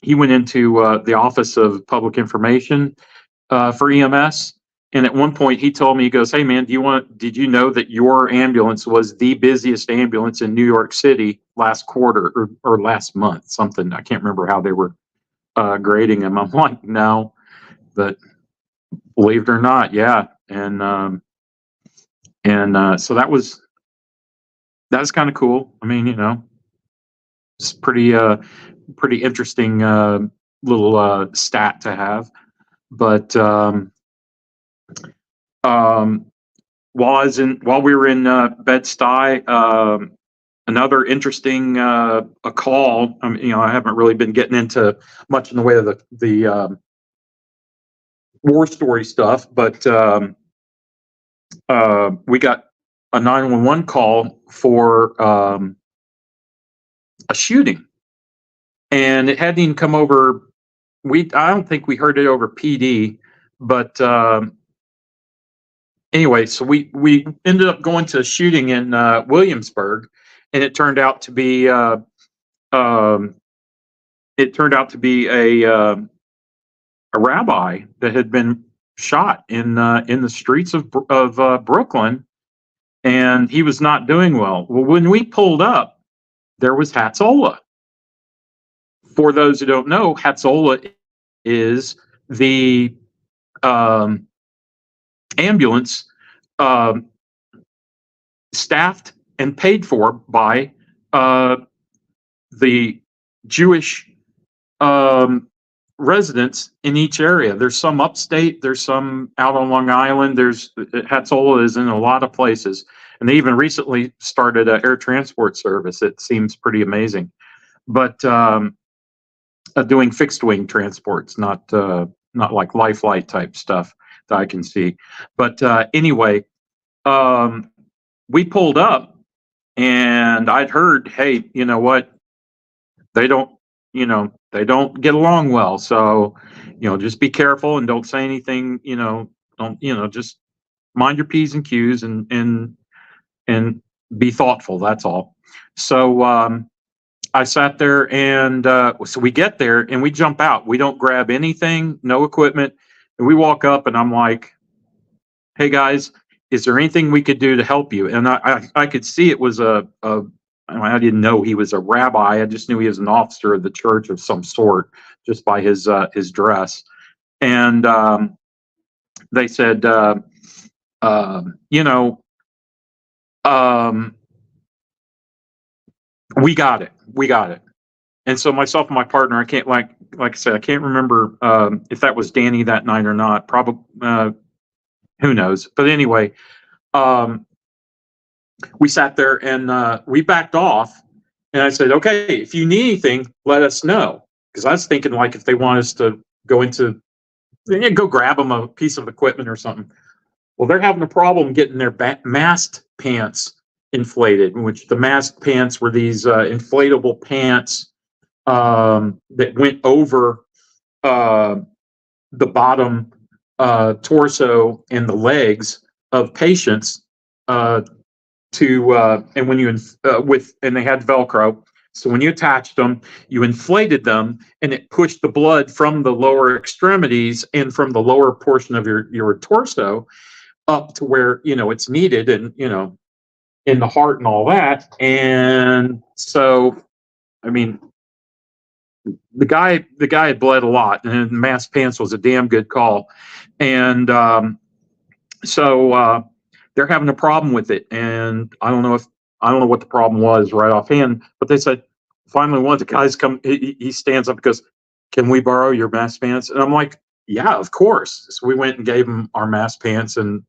He went into the Office of Public Information for EMS. And at one point he told me, he goes, "Hey man, did you know that your ambulance was the busiest ambulance in New York City last quarter or last month?" Something, I can't remember how they were grading them. I'm like, no, but believe it or not, yeah. And so that was kind of cool. I mean, it's pretty interesting little stat to have. But while we were in Bed-Stuy, another interesting a call. I haven't really been getting into much in the way of the war story stuff, but we got a 911 call for a shooting, and it hadn't even come over. I don't think we heard it over PD, but anyway, so we ended up going to a shooting in Williamsburg, and it turned out to be a rabbi that had been shot in the streets of Brooklyn, and he was not doing well. Well, when we pulled up, there was Hatzola. For those who don't know, Hatzola is the ambulance staffed and paid for by the Jewish residents in each area. There's some upstate, there's some out on Long Island. Hatzola is in a lot of places, and they even recently started an air transport service. It seems pretty amazing, but doing fixed wing transports, not like life flight type stuff that I can see. But anyway, we pulled up, and I'd heard, hey, you know what? They don't get along well. So, just be careful and don't say anything. Don't just mind your P's and Q's and be thoughtful. That's all. So I sat there, and so we get there and we jump out. We don't grab anything, no equipment. And we walk up, and I'm like, "Hey guys, is there anything we could do to help you?" And I could see it was I didn't know he was a rabbi. I just knew he was an officer of the church of some sort, just by his dress. And they said, we got it. And so myself and my partner, I can't, like I said, I can't remember if that was Danny that night or not. Probably, who knows? But anyway, we sat there and we backed off. And I said, "Okay, if you need anything, let us know." Because I was thinking, like, if they want us to go grab them a piece of equipment or something. Well, they're having a problem getting their masked pants inflated, which the masked pants were these inflatable pants that went over the bottom torso and the legs of patients and when you and they had Velcro. So when you attached them, you inflated them, and it pushed the blood from the lower extremities and from the lower portion of your torso up to where it's needed, and in the heart and all that. And so, I mean, the guy had bled a lot, and mask pants was a damn good call. And so they're having a problem with it, and I don't know what the problem was right offhand, but they said finally one of the guys he stands up and goes, "Can we borrow your mask pants?" And I'm like, "Yeah, of course." So we went and gave him our mask pants, and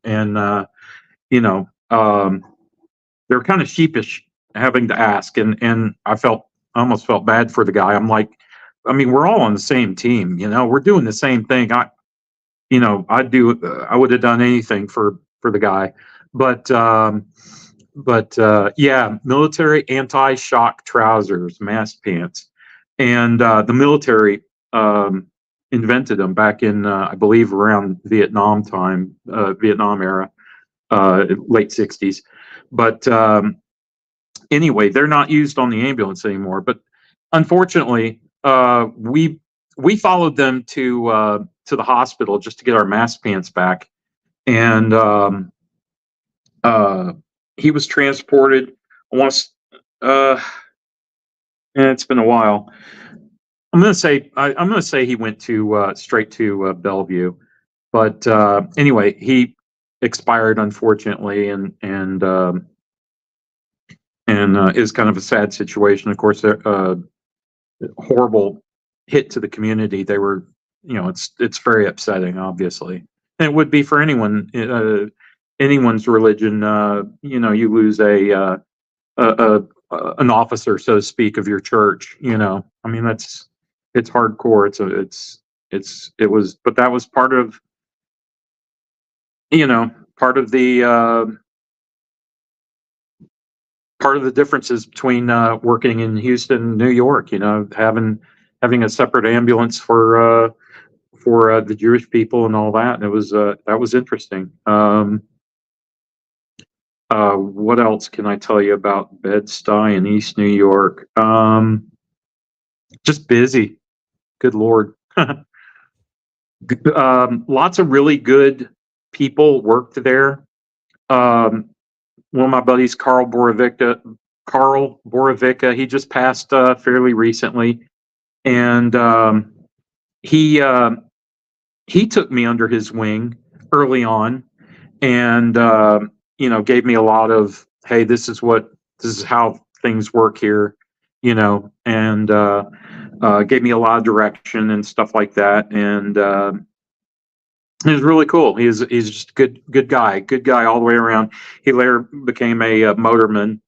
you know, they were kind of sheepish having to ask, and I almost felt bad for the guy. I'm like, I mean, we're all on the same team, we're doing the same thing. I would have done anything for the guy, but yeah, military anti-shock trousers, mask pants, and the military invented them back in I believe around Vietnam era, late 60s. But anyway, they're not used on the ambulance anymore. But unfortunately, we followed them to the hospital just to get our mask pants back, and he was transported. And it's been a while. I'm gonna say he went to straight to Bellevue, but anyway, he expired unfortunately, and is kind of a sad situation. Of course, horrible hit to the community. They were, it's very upsetting, obviously, and it would be for anyone, anyone's religion. You lose an officer, so to speak, of your church. I mean, it's hardcore. But that was part of, part of the differences between working in Houston and New York. Having a separate ambulance for the Jewish people and all that. And it was that was interesting. What else can I tell you about Bed-Stuy in East New York? Just busy. Good Lord. Lots of really good people worked there. One of my buddies, Carl Borovica, he just passed fairly recently, and he took me under his wing early on, and gave me a lot of, hey, this is how things work here, and gave me a lot of direction and stuff like that, and he was really cool. He's just a good guy all the way around. He later became a motorman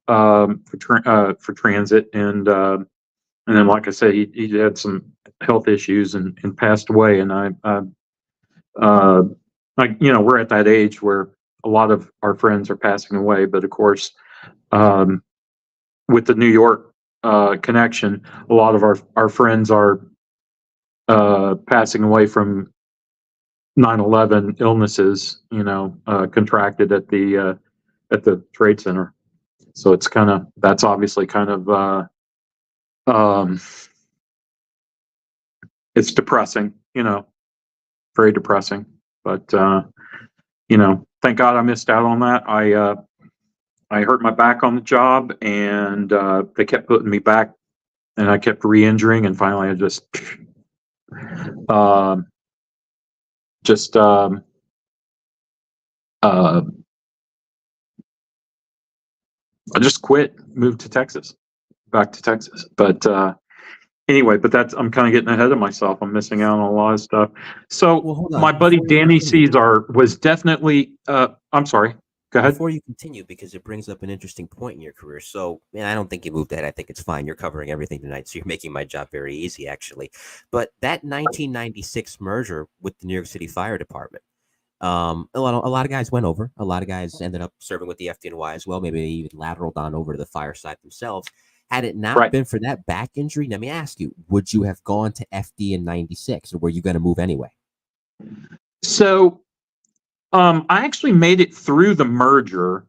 for transit, and then, like I said, he had some health issues and passed away. And we're at that age where a lot of our friends are passing away, but of course, with the New York connection, a lot of our friends are passing away from 9/11 illnesses, contracted at the Trade Center. So that's obviously kind of it's depressing, very depressing. But thank God I missed out on that. I hurt my back on the job, and they kept putting me back, and I kept re-injuring, and finally I just I just quit, moved to Texas, back to Texas. But anyway, I'm kind of getting ahead of myself. I'm missing out on a lot of stuff. So my buddy Danny Caesar was definitely, I'm sorry, go ahead. Before you continue, because it brings up an interesting point in your career. So, man, I don't think you moved ahead. I think it's fine. You're covering everything tonight, so you're making my job very easy, actually. But that 1996 merger with the New York City Fire Department, a lot of guys went over. A lot of guys ended up serving with the FDNY as well. Maybe they even lateraled on over to the fire side themselves. Had it not been for that back injury, let me ask you, would you have gone to FD in 96, or were you going to move anyway? So I actually made it through the merger.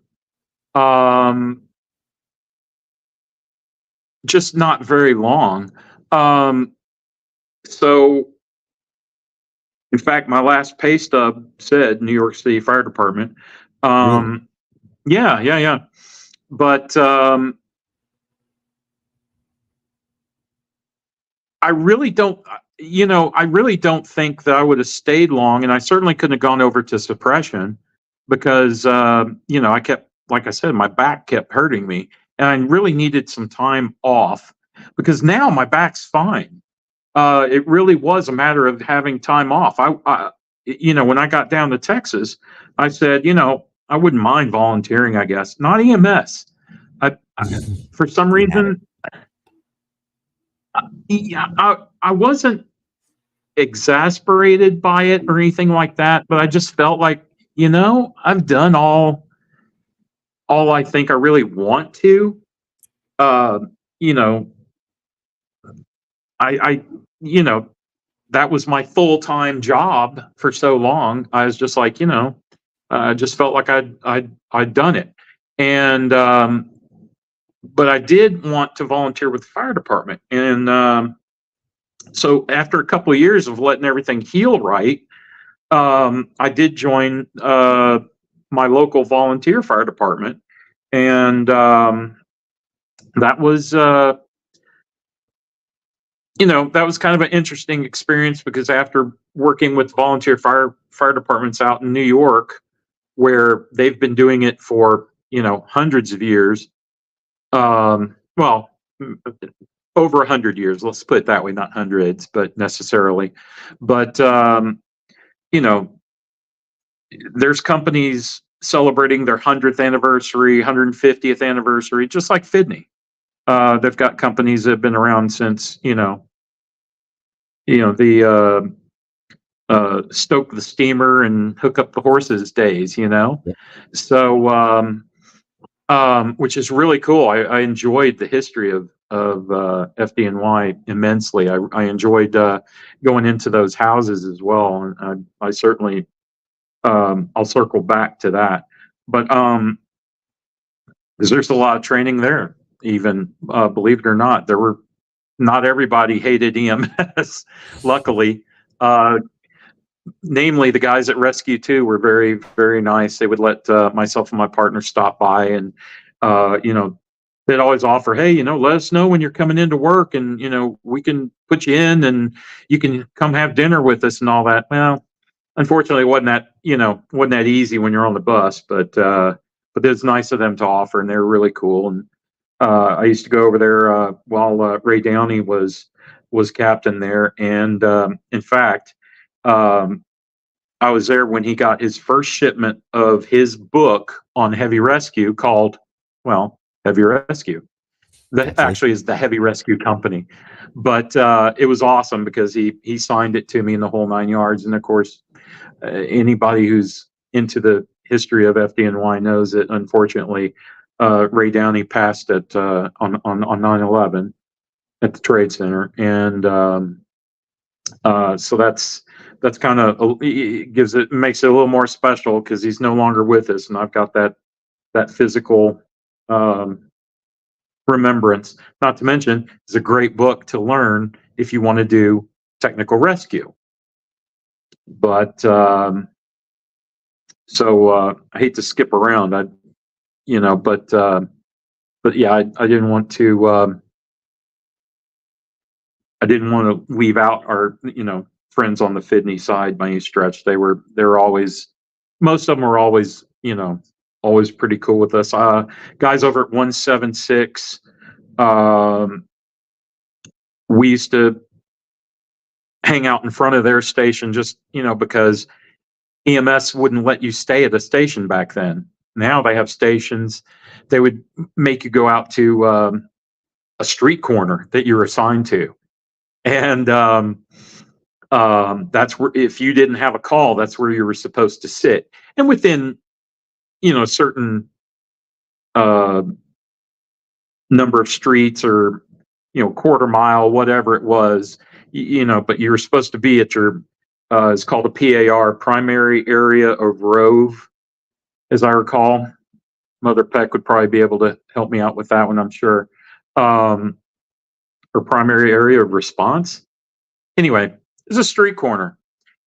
Just not very long. So in fact, my last pay stub said New York City Fire Department. Really? Yeah. But I really don't, I really don't think that I would have stayed long, and I certainly couldn't have gone over to suppression because, I kept, like I said, my back kept hurting me, and I really needed some time off because now my back's fine. It really was a matter of having time off. When I got down to Texas, I said, I wouldn't mind volunteering, I guess, not EMS. For some You had it. reason, yeah, I wasn't exasperated by it or anything like that, but I just felt like, I've done all I think I really want to. Uh, you know, I that was my full-time job for so long. I was just like, I just felt like I'd done it. And but I did want to volunteer with the fire department. And so after a couple of years of letting everything heal right, I did join my local volunteer fire department. And that was that was kind of an interesting experience because after working with volunteer fire departments out in New York, where they've been doing it for hundreds of years, well, over 100 years, let's put it that way, not hundreds, but necessarily. But there's companies celebrating their 100th anniversary, 150th anniversary, just like FDNY. They've got companies that have been around since the stoke the steamer and hook up the horses days. Yeah. So which is really cool. I enjoyed the history of FDNY immensely. I enjoyed going into those houses as well, and I certainly I'll circle back to that. But because there's a lot of training there, even believe it or not, not everybody hated EMS. Luckily, namely the guys at Rescue 2 were very, very nice. They would let myself and my partner stop by, and they'd always offer, hey, let us know when you're coming into work, and we can put you in, and you can come have dinner with us and all that. Well, unfortunately, it wasn't that easy when you're on the bus, but it's nice of them to offer, and they're really cool. And I used to go over there while Ray Downey was captain there, and in fact, I was there when he got his first shipment of his book on heavy rescue called, Heavy Rescue. That actually is the Heavy Rescue Company. But it was awesome because he signed it to me in the whole 9 yards. And of course, anybody who's into the history of FDNY knows that unfortunately Ray Downey passed on 9/11 at the Trade Center, and so that's kind of makes it a little more special because he's no longer with us, and I've got that physical remembrance. Not to mention, it's a great book to learn if you want to do technical rescue. But so I hate to skip around. But yeah, I didn't want to. I didn't want to leave out our friends on the FDNY side by any stretch. They're always, most of them were always always pretty cool with us. Guys over at 176, we used to hang out in front of their station just because EMS wouldn't let you stay at a station back then. Now they have stations. They would make you go out to a street corner that you're assigned to, and that's where, if you didn't have a call, that's where you were supposed to sit. And within a certain number of streets, or quarter mile, whatever it was, but you were supposed to be at your It's called a PAR, Primary Area of Rove, as I recall. Mother Peck would probably be able to help me out with that one, I'm sure. Or Primary Area of Response. Anyway, it's a street corner.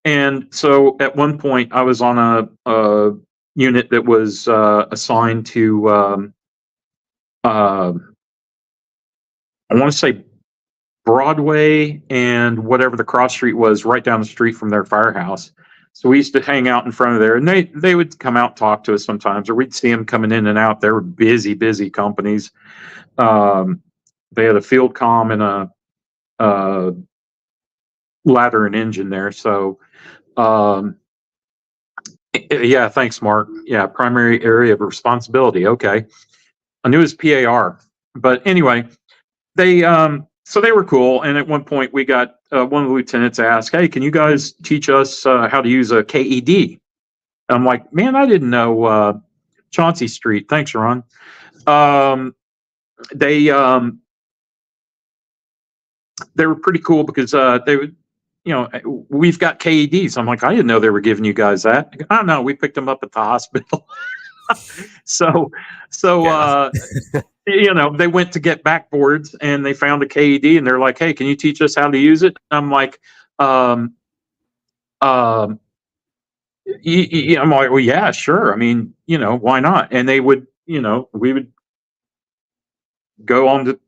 And so at one point, I was on a unit that was assigned to, I want to say Broadway and whatever the cross street was, right down the street from their firehouse. So we used to hang out in front of there, and they would come out and talk to us sometimes, or we'd see them coming in and out. They were busy companies. They had a field comm and a ladder and engine there. So, yeah, thanks, Mark. Yeah, primary area of responsibility. Okay, I knew it was PAR, but anyway, they so they were cool. And at one point, we got one of the lieutenants asked, "Hey, can you guys teach us how to use a KED?" I'm like, "Man, I didn't know Chauncey Street." Thanks, Ron. They were pretty cool because they would, we've got KEDs. I'm like, I didn't know they were giving you guys that. I don't know. We picked them up at the hospital. so they went to get backboards and they found a KED and they're like, "Hey, can you teach us how to use it?" I'm like, I'm like, "Well, yeah, sure. I mean, why not?" And they would, we would go on to,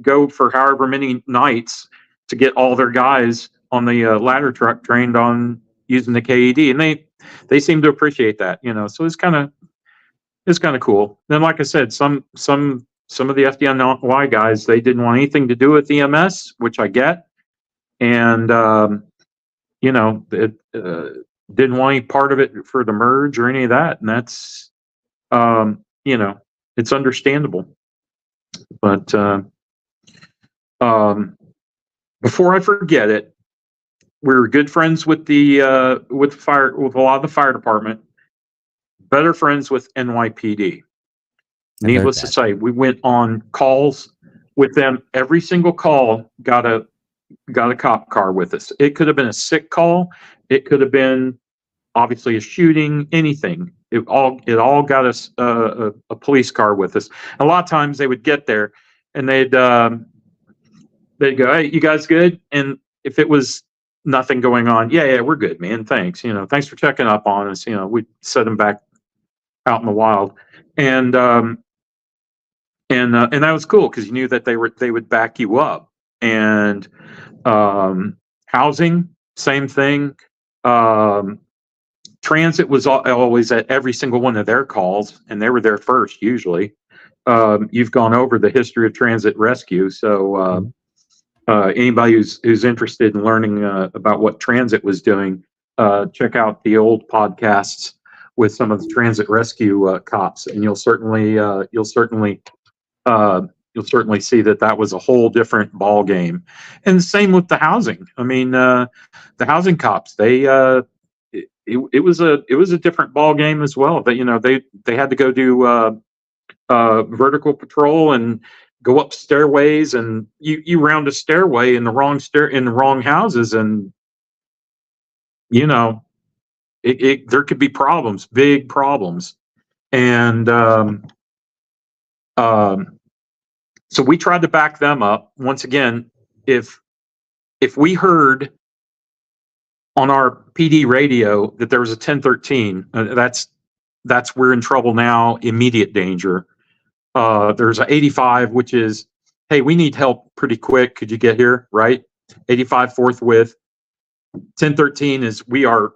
go for however many nights to get all their guys on the ladder truck trained on using the KED, and they seem to appreciate that, So it's kind of cool. Then, like I said, some of the FDNY guys, they didn't want anything to do with EMS, which I get, and didn't want any part of it for the merge or any of that, and that's it's understandable. But before I forget it, we were good friends with the with a lot of the fire department. Better friends with NYPD. Needless to say, we went on calls with them. Every single call got a cop car with us. It could have been a sick call. It could have been obviously a shooting. Anything. It all got us a police car with us. A lot of times they would get there and they'd go, "Hey, you guys good?" And if it was nothing going on, yeah, we're good, man. Thanks. Thanks for checking up on us. We'd set them back out in the wild, and that was cool because you knew that they would back you up. And housing, same thing. Transit was always at every single one of their calls, and they were there first usually. You've gone over the history of transit rescue, so anybody who's interested in learning about what transit was doing, check out the old podcasts with some of the transit rescue cops, and you'll certainly see that was a whole different ball game. And the same with the housing. I mean, the housing cops, it was a different ball game as well. That they had to go do vertical patrol and go up stairways, and you round a stairway in the wrong houses, and there could be problems, big problems. And so we tried to back them up. Once again, if we heard on our PD radio that there was a 1013, that's we're in trouble now, immediate danger. There's a 85, which is, "Hey, we need help pretty quick. Could you get here?" Right? 85 forthwith. 1013 is, we are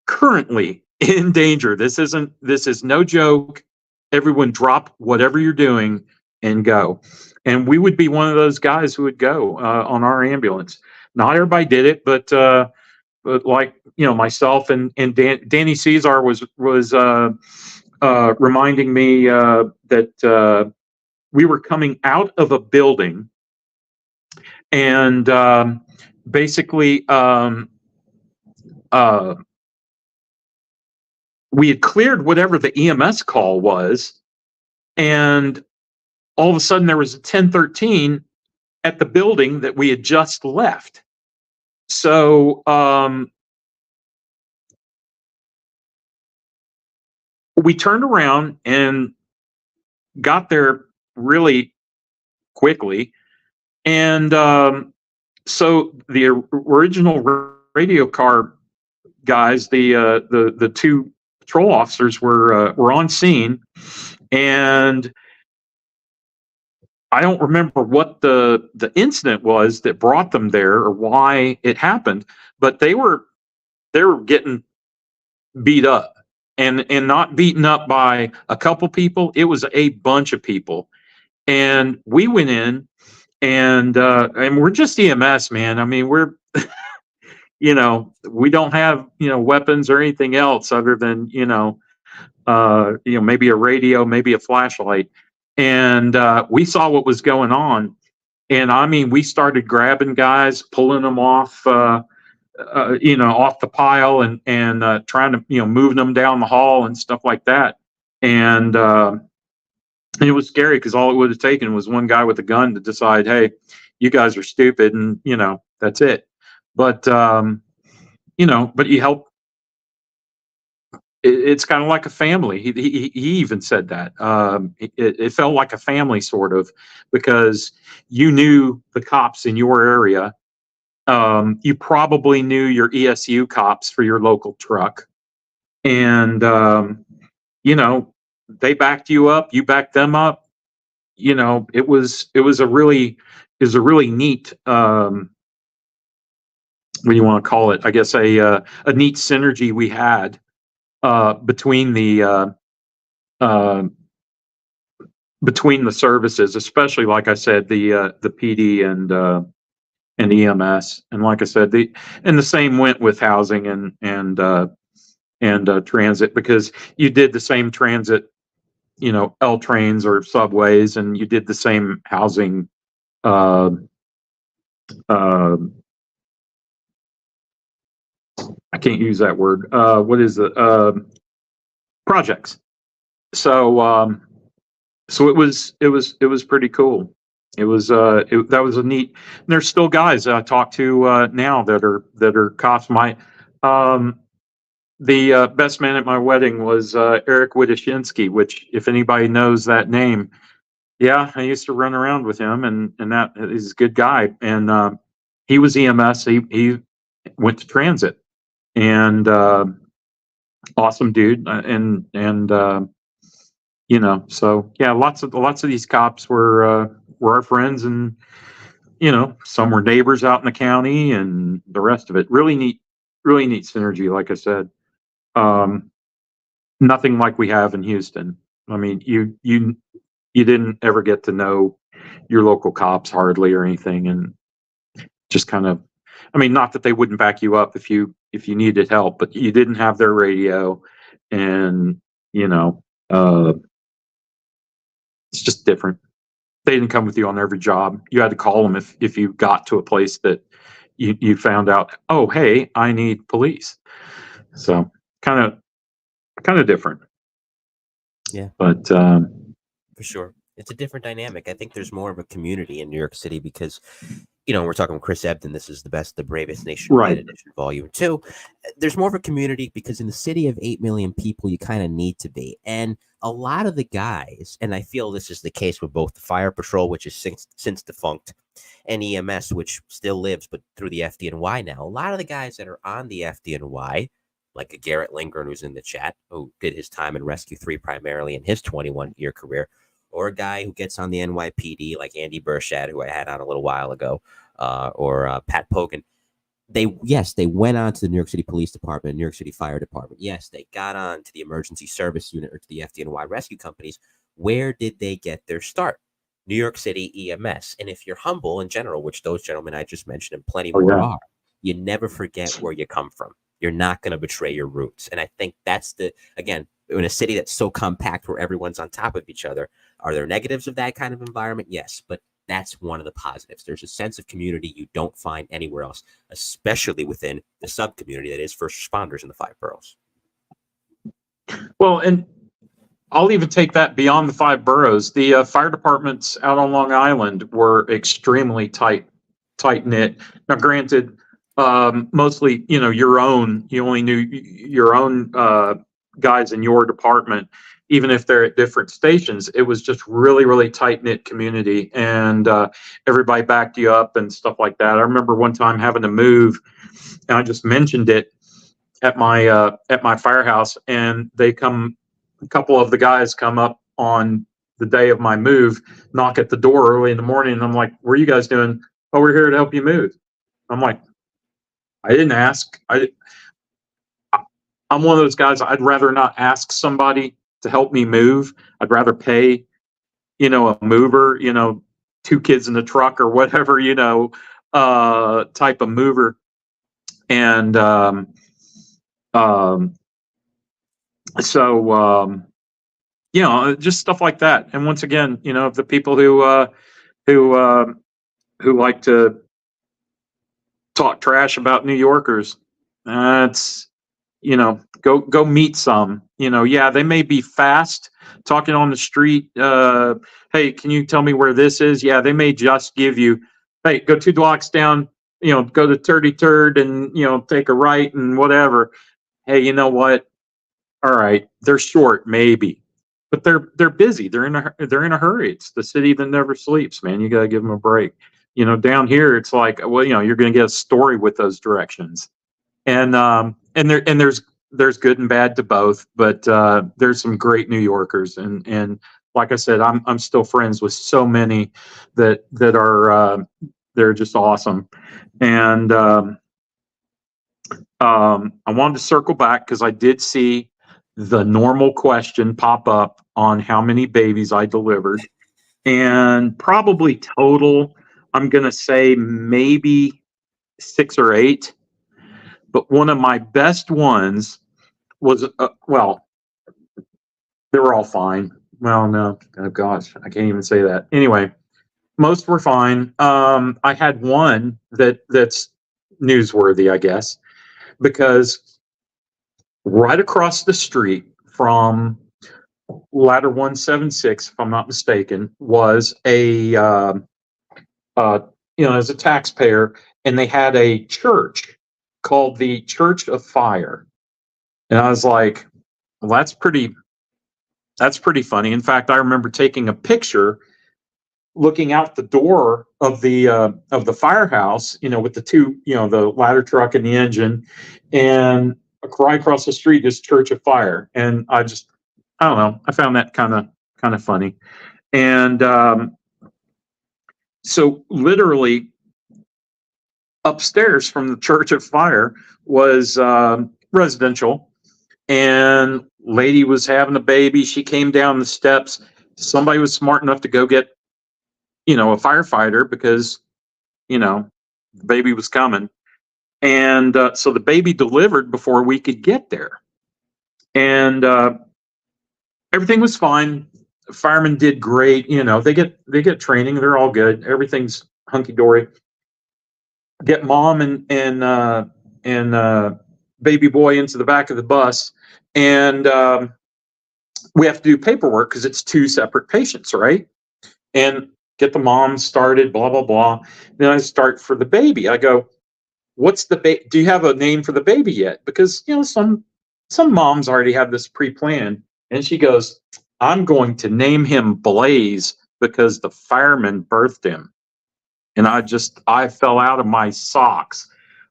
currently in danger. This is no joke. Everyone drop whatever you're doing and go. And we would be one of those guys who would go on our ambulance. Not everybody did it, but like, myself and Danny Caesar was reminding me that we were coming out of a building, and basically we had cleared whatever the EMS call was, and all of a sudden there was a 1013 at the building that we had just left. So we turned around and got there really quickly. And so the original radio car guys, the two patrol officers were on scene, and I don't remember what the incident was that brought them there or why it happened, but they were getting beat up, and not beaten up by a couple people. It was a bunch of people, and we went in, and we're just EMS, man. I mean, we're we don't have weapons or anything else other than maybe a radio, maybe a flashlight, and we saw what was going on. And I mean, we started grabbing guys, pulling them off, off the pile, and trying to, moving them down the hall and stuff like that. And it was scary because all it would have taken was one guy with a gun to decide, hey, you guys are stupid, and that's it. But but you help. It's kind of like a family. He even said that. It felt like a family, sort of, because you knew the cops in your area. You probably knew your ESU cops for your local truck, and they backed you up. You backed them up. It was a really neat. What do you want to call it? I guess a neat synergy we had between the services, especially, like I said, the PD and EMS, and like I said, the same went with housing and transit, because you did the same transit, L trains or subways, and you did the same housing. I can't use that word. What is it? Projects. So it was pretty cool. It was that was a neat. And there's still guys I talk to now that are cops. The best man at my wedding was Eric Widoshinsky, which, if anybody knows that name, yeah, I used to run around with him, and that is a good guy. And he was EMS. He went to transit, and awesome dude. So yeah, lots of these cops were our friends, and some were neighbors out in the county, and the rest of it. Really neat synergy. Like I said, nothing like we have in Houston. I mean, you didn't ever get to know your local cops hardly or anything, and just kind of, I mean, not that they wouldn't back you up if you needed help, but you didn't have their radio, and it's just different. They didn't come with you on every job. You had to call them if you got to a place that you found out, oh, hey, I need police. So kind of different. Yeah. But for sure, it's a different dynamic. I think there's more of a community in New York City because, we're talking with Chris Ebdon. This is the Bravest Nationwide Edition, Volume 2. There's more of a community because in the city of 8 million people, you kind of need to be. And a lot of the guys, and I feel this is the case with both the Fire Patrol, which is since defunct, and EMS, which still lives, but through the FDNY now. A lot of the guys that are on the FDNY, like a Garrett Lindgren, who's in the chat, who did his time in Rescue 3 primarily in his 21-year career, or a guy who gets on the NYPD like Andy Burchad, who I had on a little while ago, or Pat Pogan. They went on to the New York City Police Department, New York City Fire Department. Yes, they got on to the Emergency Service Unit or to the FDNY rescue companies. Where did they get their start? New York City EMS. And if you're humble in general, which those gentlemen I just mentioned and plenty more are, you never forget where you come from. You're not going to betray your roots. And I think that's again, in a city that's so compact where everyone's on top of each other, are there negatives of that kind of environment? Yes, but that's one of the positives. There's a sense of community you don't find anywhere else, especially within the sub-community that is first responders in the 5 boroughs. Well, and I'll even take that beyond the 5 boroughs. The fire departments out on Long Island were extremely tight knit. Now, granted, mostly, you only knew your own guys in your department, even if they're at different stations. It was just really, really tight knit community, and everybody backed you up and stuff like that. I remember one time having to move, and I just mentioned it at my firehouse, and a couple of the guys come up on the day of my move, knock at the door early in the morning, and I'm like, "What are you guys doing?" "Oh, we're here to help you move." I'm like, I didn't ask. I'm one of those guys. I'd rather not ask somebody to help me move. I'd rather pay, a mover, two kids in the truck or whatever, type of mover. And so just stuff like that. And once again, the people who like to talk trash about New Yorkers, it's go meet some. Yeah, they may be fast talking on the street. Hey, can you tell me where this is? Yeah, they may just give you, hey, go 2 blocks down, go to 33rd and take a right and whatever. Hey, you know what? All right, they're short maybe, but they're busy. They're in a hurry. It's the city that never sleeps, man. You got to give them a break. Down here it's like, well, you're going to get a story with those directions. And there's good and bad to both, but there's some great New Yorkers, and like I said, I'm still friends with so many that are they're just awesome. And I wanted to circle back because I did see the normal question pop up on how many babies I delivered, and probably total, I'm gonna say maybe 6 or 8. But one of my best ones was, well, they were all fine. Well, no, oh gosh, I can't even say that. Anyway, most were fine. I had one that's newsworthy, I guess, because right across the street from ladder 176, if I'm not mistaken, was as a taxpayer, and they had a church called the Church of Fire. And I was like, well, that's pretty funny. In fact, I remember taking a picture looking out the door of the firehouse, with the two, the ladder truck and the engine, and right across the street is Church of Fire. And I don't know, I found that kind of funny. And so literally upstairs from the Church of Fire was residential, and lady was having a baby. She came down the steps. Somebody was smart enough to go get, a firefighter because, the baby was coming. And so the baby delivered before we could get there. And everything was fine. The firemen did great. They get training. They're all good. Everything's hunky dory. Get mom and baby boy into the back of the bus, and we have to do paperwork because it's 2 separate patients, right? And get the mom started, blah blah blah. Then I start for the baby. I go, "What's the baby? Do you have a name for the baby yet?" Because some moms already have this pre-planned. And she goes, "I'm going to name him Blaze because the fireman birthed him." And I fell out of my socks.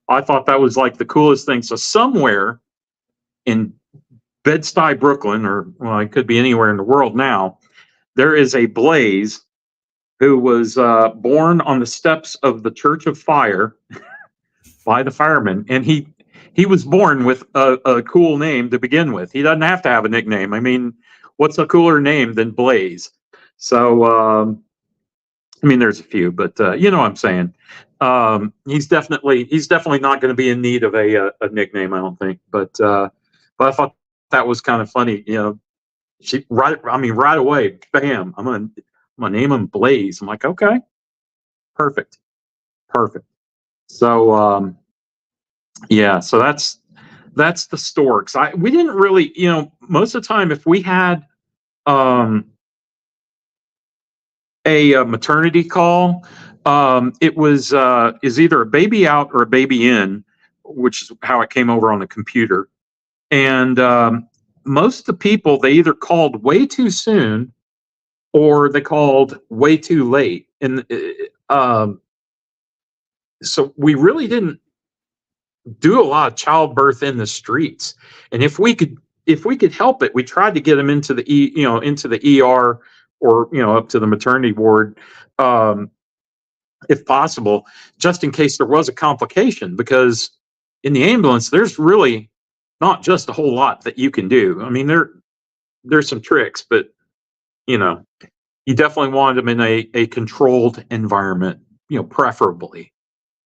I thought that was like the coolest thing. So somewhere in Bed-Stuy, Brooklyn, or well, it could be anywhere in the world now, there is a Blaze who was born on the steps of the Church of Fire by the firemen, and he was born with a cool name to begin with. He doesn't have to have a nickname. I mean, what's a cooler name than Blaze? So I mean, there's a few, but you know what I'm saying. He's definitely not going to be in need of a nickname, I don't think. But I thought that was kind of funny. Right away, bam! I'm gonna name him Blaze. I'm like, okay, perfect. So yeah, so that's the storks. We didn't really, most of the time if we had a maternity call, It was is either a baby out or a baby in, which is how it came over on the computer. And most of the people, they either called way too soon or they called way too late. And so we really didn't do a lot of childbirth in the streets. And if we could help it, we tried to get them into the into the ER or up to the maternity ward, if possible, just in case there was a complication. Because in the ambulance, there's really not just a whole lot that you can do. I mean, there's some tricks, but you definitely wanted them in a controlled environment, preferably.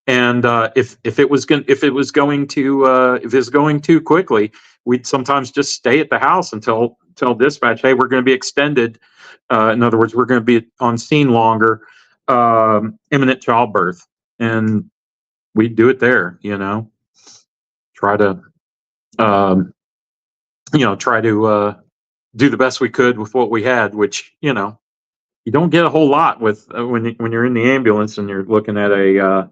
And if it was going too quickly, we'd sometimes just stay at the house until tell dispatch, hey, we're going to be extended. In other words, we're going to be on scene longer, imminent childbirth, and we'd do it there. Try to do the best we could with what we had, which you don't get a whole lot with when you're in the ambulance and you're looking at a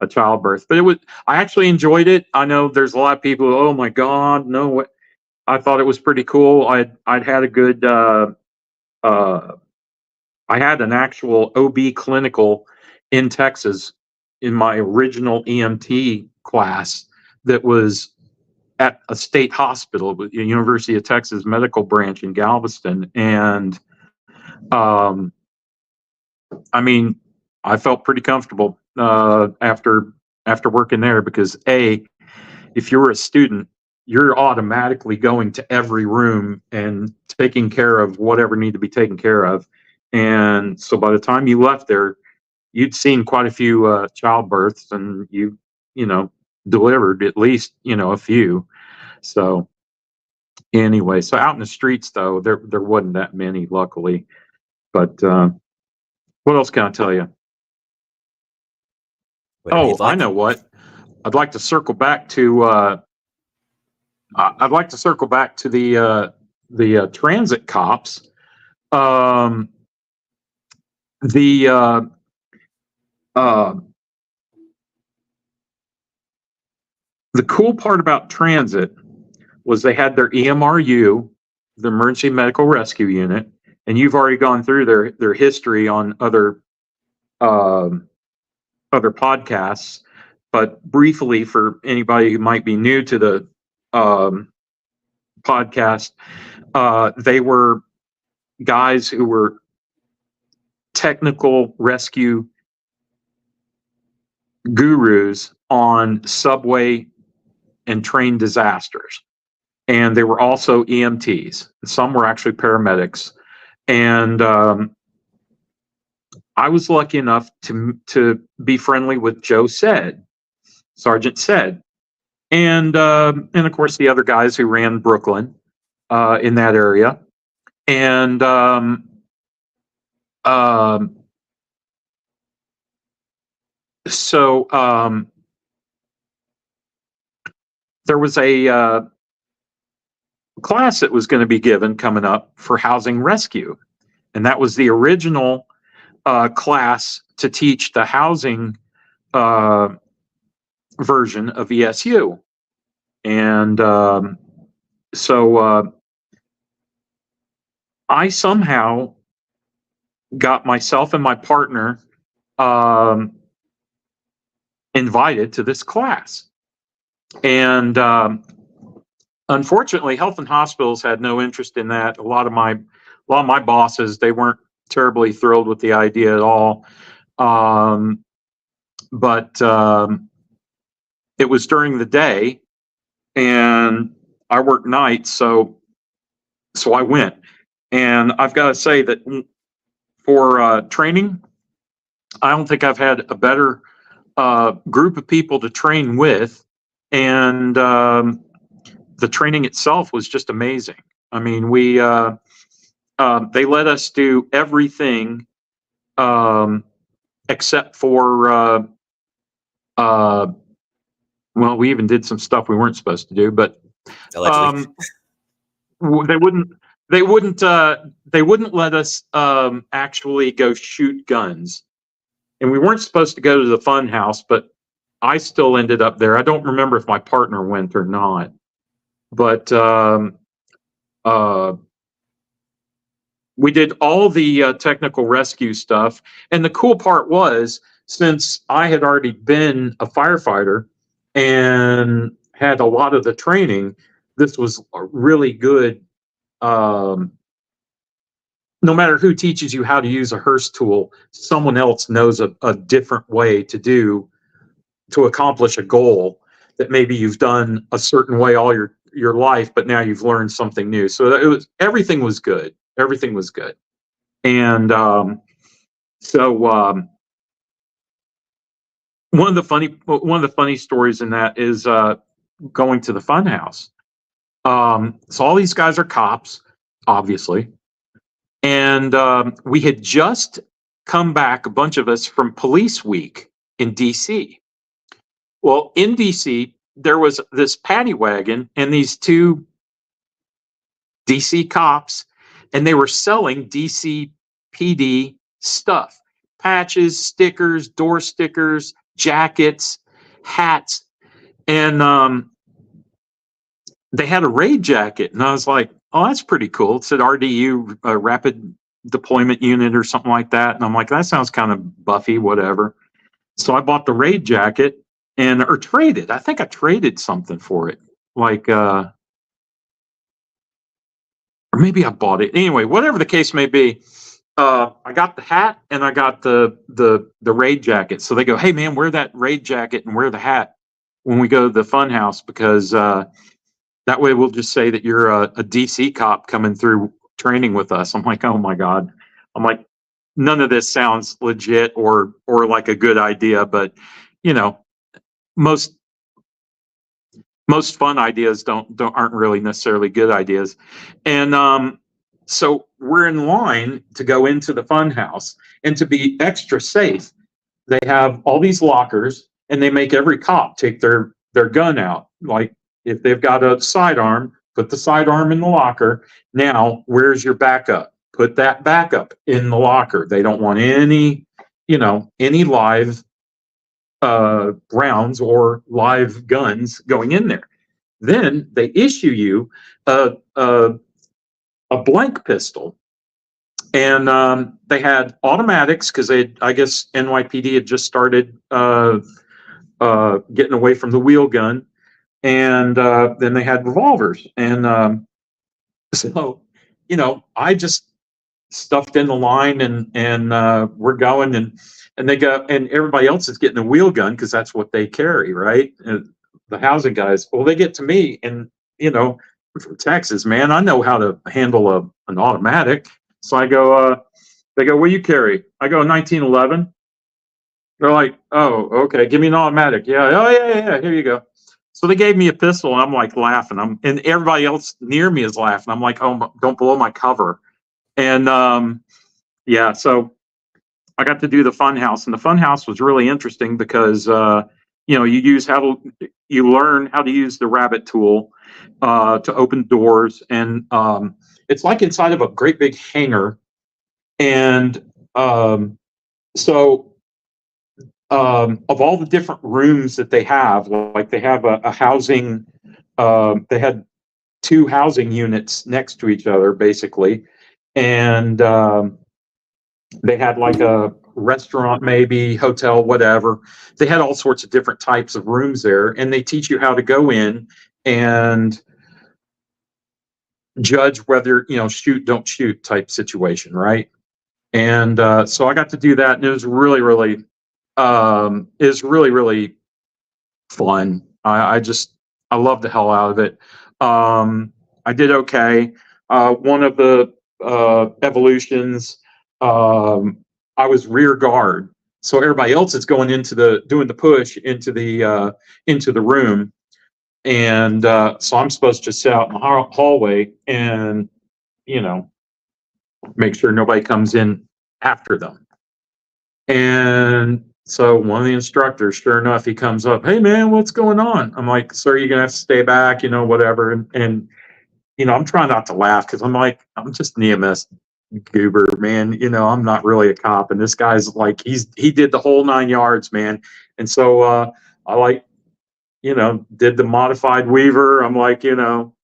childbirth. But I actually enjoyed it. I know there's a lot of people, oh my God, no. I thought it was pretty cool. I'd had a good I had an actual OB clinical in Texas in my original EMT class that was at a state hospital, the University of Texas Medical Branch in Galveston. And I mean, I felt pretty comfortable after working there, because if you're a student, you're automatically going to every room and taking care of whatever need to be taken care of. And so by the time you left there, you'd seen quite a few childbirths, and you delivered at least a few. So anyway, so out in the streets though, there wasn't that many, luckily. But what else can I tell you? I know what. I'd like to circle back to the transit cops. The cool part about transit was they had their EMRU, the Emergency Medical Rescue Unit, and you've already gone through their history on other podcasts. But briefly, for anybody who might be new to the podcast, they were guys who were technical rescue gurus on subway and train disasters. And they were also EMTs. Some were actually paramedics. And I was lucky enough to be friendly with Sergeant Said. And of course the other guys who ran Brooklyn in that area. And so there was a class that was going to be given coming up for housing rescue, and that was the original class to teach the housing version of ESU. And so I somehow got myself and my partner invited to this class. And unfortunately, Health and Hospitals had no interest in that. A lot of my bosses, they weren't terribly thrilled with the idea at all. But it was during the day, and I worked nights, so I went. And I've got to say that for training, I don't think I've had a better group of people to train with, and the training itself was just amazing. I mean, they let us do everything except for well, we even did some stuff we weren't supposed to do, but they wouldn't let us actually go shoot guns. and we weren't supposed to go to the fun house, but I still ended up there. I don't remember if my partner went or not, but we did all the technical rescue stuff. And the cool part was, since I had already been a firefighter and had a lot of the training, this was a really good. No matter who teaches you how to use a hearse tool, someone else knows a different way to accomplish a goal that maybe you've done a certain way all your life, but now you've learned something new. So everything was good. Everything was good. And so one of the funny stories in that is going to the fun house. So all these guys are cops, obviously. And we had just come back, a bunch of us, from Police Week in DC. Well, in DC, there was this paddy wagon and these two DC cops, and they were selling DC PD stuff, patches, stickers, door stickers, jackets, hats. And they had a raid jacket. And I was like, oh, that's pretty cool. It said RDU, Rapid Deployment Unit or something like that. And I'm like, that sounds kind of buffy, whatever. So I bought the raid jacket or traded. I think I traded something for it. Like, or maybe I bought it. Anyway, whatever the case may be, I got the hat and I got the raid jacket. So they go, hey man, wear that raid jacket and wear the hat when we go to the fun house, because that way we'll just say that you're a DC cop coming through training with us. I'm like, oh my God. I'm like, none of this sounds legit or like a good idea, but you know, most fun ideas aren't really necessarily good ideas. And so we're in line to go into the fun house, and to be extra safe, they have all these lockers and they make every cop take their gun out. Like, if they've got a sidearm, put the sidearm in the locker. Now, where's your backup? Put that backup in the locker. They don't want any live rounds or live guns going in there. Then they issue you a blank pistol, and they had automatics because I guess NYPD had just started getting away from the wheel gun, and then they had revolvers, and so I just stuffed in the line, and we're going, and they go, and everybody else is getting a wheel gun because that's what they carry, right? And the housing guys, well, they get to me, and from Texas, man, I know how to handle an automatic. So I go, they go, what do you carry? I go, 1911. They're like, oh, okay, give me an automatic. Yeah, oh yeah, here you go. So they gave me a pistol, and I'm like laughing. And everybody else near me is laughing. I'm like, oh, don't blow my cover. And yeah, so I got to do the fun house, and the fun house was really interesting because you learn how to use the rabbit tool to open doors, and it's like inside of a great big hangar, and so of all the different rooms that they have, like they have a housing, they had 2 housing units next to each other basically, and they had like a restaurant, maybe hotel, whatever. They had all sorts of different types of rooms there, and they teach you how to go in and judge whether, shoot, don't shoot type situation, right? And so I got to do that, and it was really, really fun. I loved the hell out of it. I did okay. One of the evolutions, I was rear guard, so everybody else is going doing the push into the room, and so I'm supposed to sit out in the hallway and make sure nobody comes in after them. And so one of the instructors, sure enough, he comes up, hey man, what's going on? I'm like, sir, you're gonna have to stay back, whatever. And I'm trying not to laugh because I'm like, I'm just an EMS goober, man. You know, I'm not really a cop, and this guy's like, he did the whole 9 yards, man. And so I like, you know, did the modified Weaver. I'm like, you know,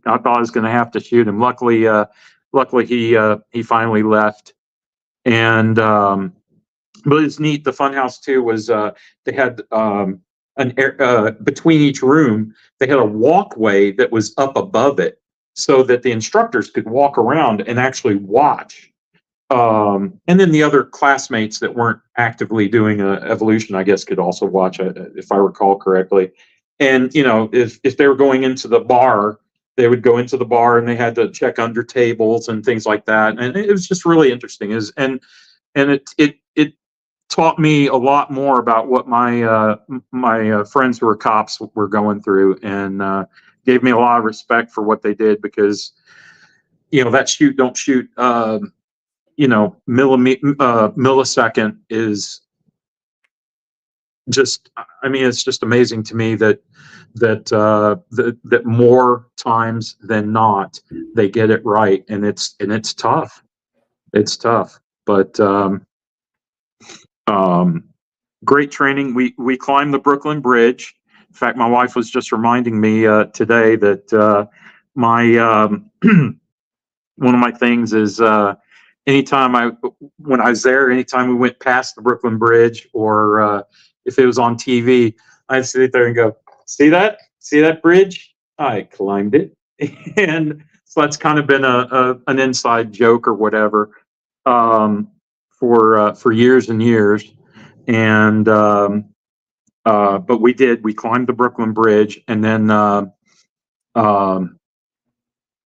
I thought I was going to have to shoot him. Luckily he finally left. And but it's neat. The funhouse too was they had an air between each room. They had a walkway that was up above it, so that the instructors could walk around and actually watch. And then the other classmates that weren't actively doing evolution, I guess, could also watch it, if I recall correctly. And you know, if they were going into the bar, they would go into the bar and they had to check under tables and things like that. And it was just really interesting. And it taught me a lot more about what my friends who were cops were going through, and gave me a lot of respect for what they did, because you know, that shoot don't shoot you know, millisecond is just, I mean, it's just amazing to me that that more times than not they get it right. And it's tough. It's tough. But great training. We climbed the Brooklyn Bridge. In fact, my wife was just reminding me today that my one of my things is when I was there, anytime we went past the Brooklyn Bridge, or if it was on TV, I'd sit there and go, see that bridge? I climbed it. And so that's kind of been an inside joke or whatever for years and years. And but we climbed the Brooklyn Bridge, and then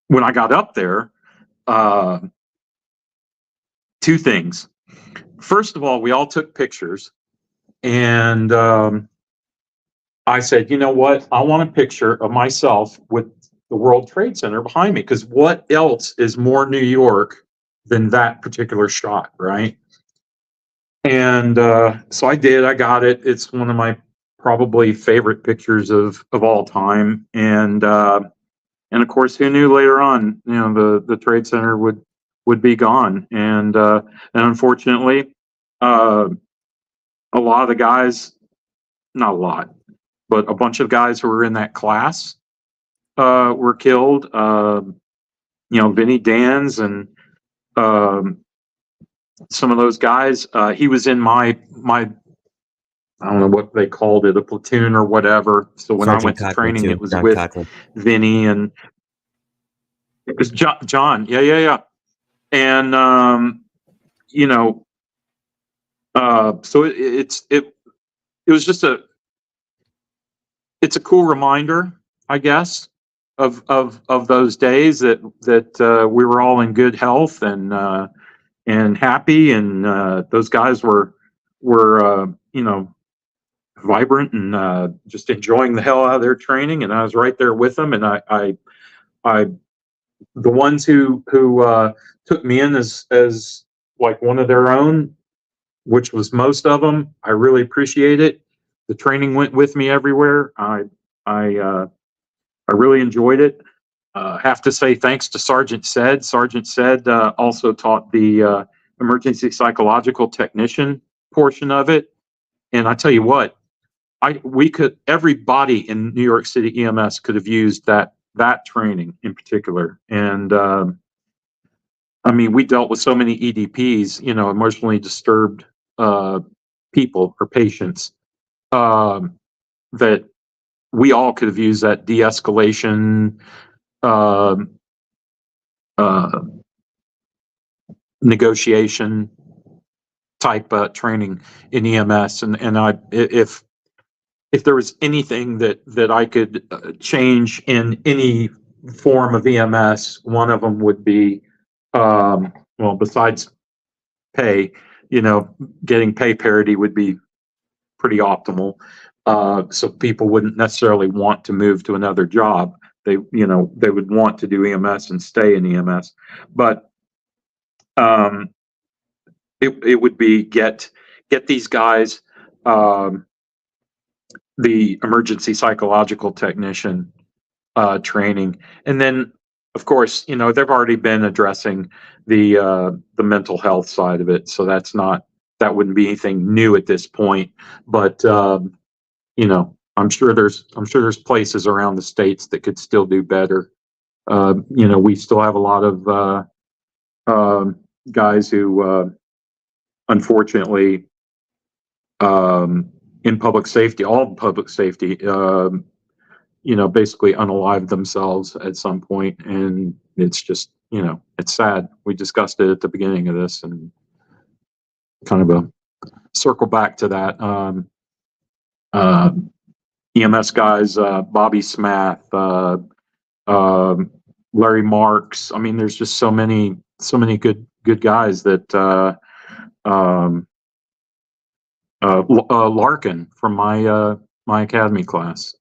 when I got up there, two things. First of all, we all took pictures, and I said, you know what? I want a picture of myself with the World Trade Center behind me, because what else is more New York than that particular shot, right? And so I did. I got it. It's one of my probably favorite pictures of all time. And of course, who knew later on, you know, the Trade Center would be gone. And unfortunately, a lot of the guys, not a lot, but a bunch of guys who were in that class were killed. You know, Vinny Dans and some of those guys. He was in my I don't know what they called it, a platoon or whatever. So when Sergeant I went to Cochran, training, too. it was John with Cochran. Vinny, and it was John. Yeah. And you know, so it was just it's a cool reminder, I guess, of those days that we were all in good health and happy, and those guys were you know, vibrant and just enjoying the hell out of their training, and I was right there with them. And I the ones who took me in as like one of their own, which was most of them, I really appreciate it. The training went with me everywhere. I really enjoyed it. Have to say thanks to Sergeant Said. Sergeant Said also taught the emergency psychological technician portion of it. And I tell you what, everybody in New York City EMS could have used that training in particular. And I mean, we dealt with so many EDPs, you know, emotionally disturbed people or patients, that we all could have used that de-escalation, negotiation type training in EMS. And if there was anything that I could change in any form of EMS, one of them would be, well, besides pay, you know, getting pay parity would be pretty optimal. So people wouldn't necessarily want to move to another job. They would want to do EMS and stay in EMS. But it would be get these guys the emergency psychological technician training, and then of course, they've already been addressing the mental health side of it, so that wouldn't be anything new at this point. But I'm sure there's places around the states that could still do better. We still have a lot of guys who, unfortunately, in public safety, all public safety, basically unalive themselves at some point, and it's just, it's sad. We discussed it at the beginning of this, and kind of a circle back to that. EMS guys, Bobby Smath, Larry Marks. I mean, there's just so many good guys that Larkin from my academy class.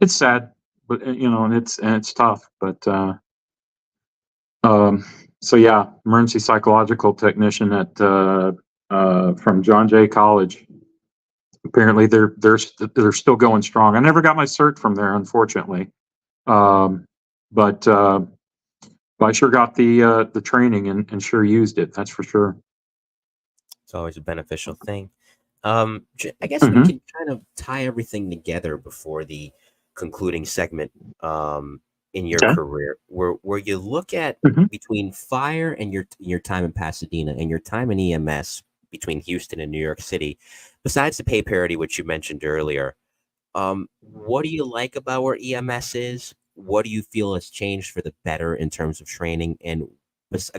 It's sad, but and it's tough. But so yeah, emergency psychological technician at from John Jay College. Apparently, they're still going strong. I never got my cert from there, unfortunately, but I sure got the training and sure used it. That's for sure. It's always a beneficial thing. I guess we can kind of tie everything together before the concluding segment in your career, where you look at between fire and your time in Pasadena and your time in EMS between Houston and New York City. Besides the pay parity, which you mentioned earlier, what do you like about where EMS is? What do you feel has changed for the better in terms of training? And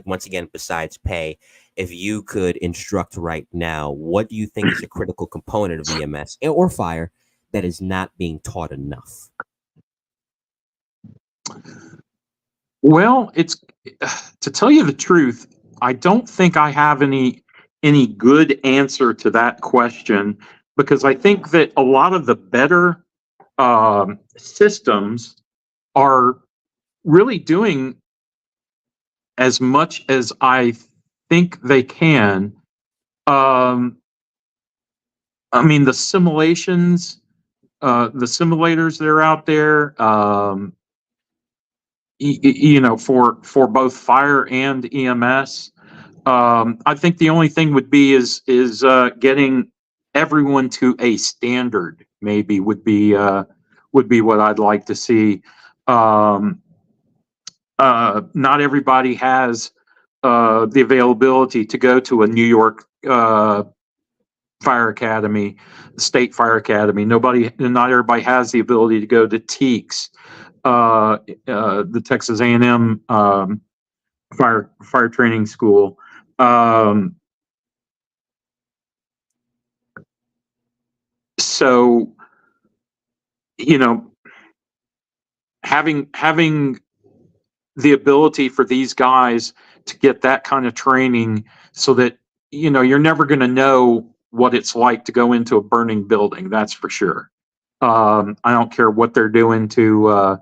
once again, besides pay, if you could instruct right now, what do you think is a critical component of EMS or fire that is not being taught enough? Well, it's to tell you the truth, I don't think I have any good answer to that question, because I think that a lot of the better systems are really doing as much as I think they can. I mean, the simulations, the simulators that are out there, for both fire and EMS. I think the only thing would be is getting everyone to a standard. Maybe would be what I'd like to see. Not everybody has the availability to go to a New York Fire Academy, State Fire Academy. Not everybody has the ability to go to TEACS, the Texas A&M fire training school. So, having the ability for these guys to get that kind of training, so that you're never going to know what it's like to go into a burning building. That's for sure. I don't care what they're doing to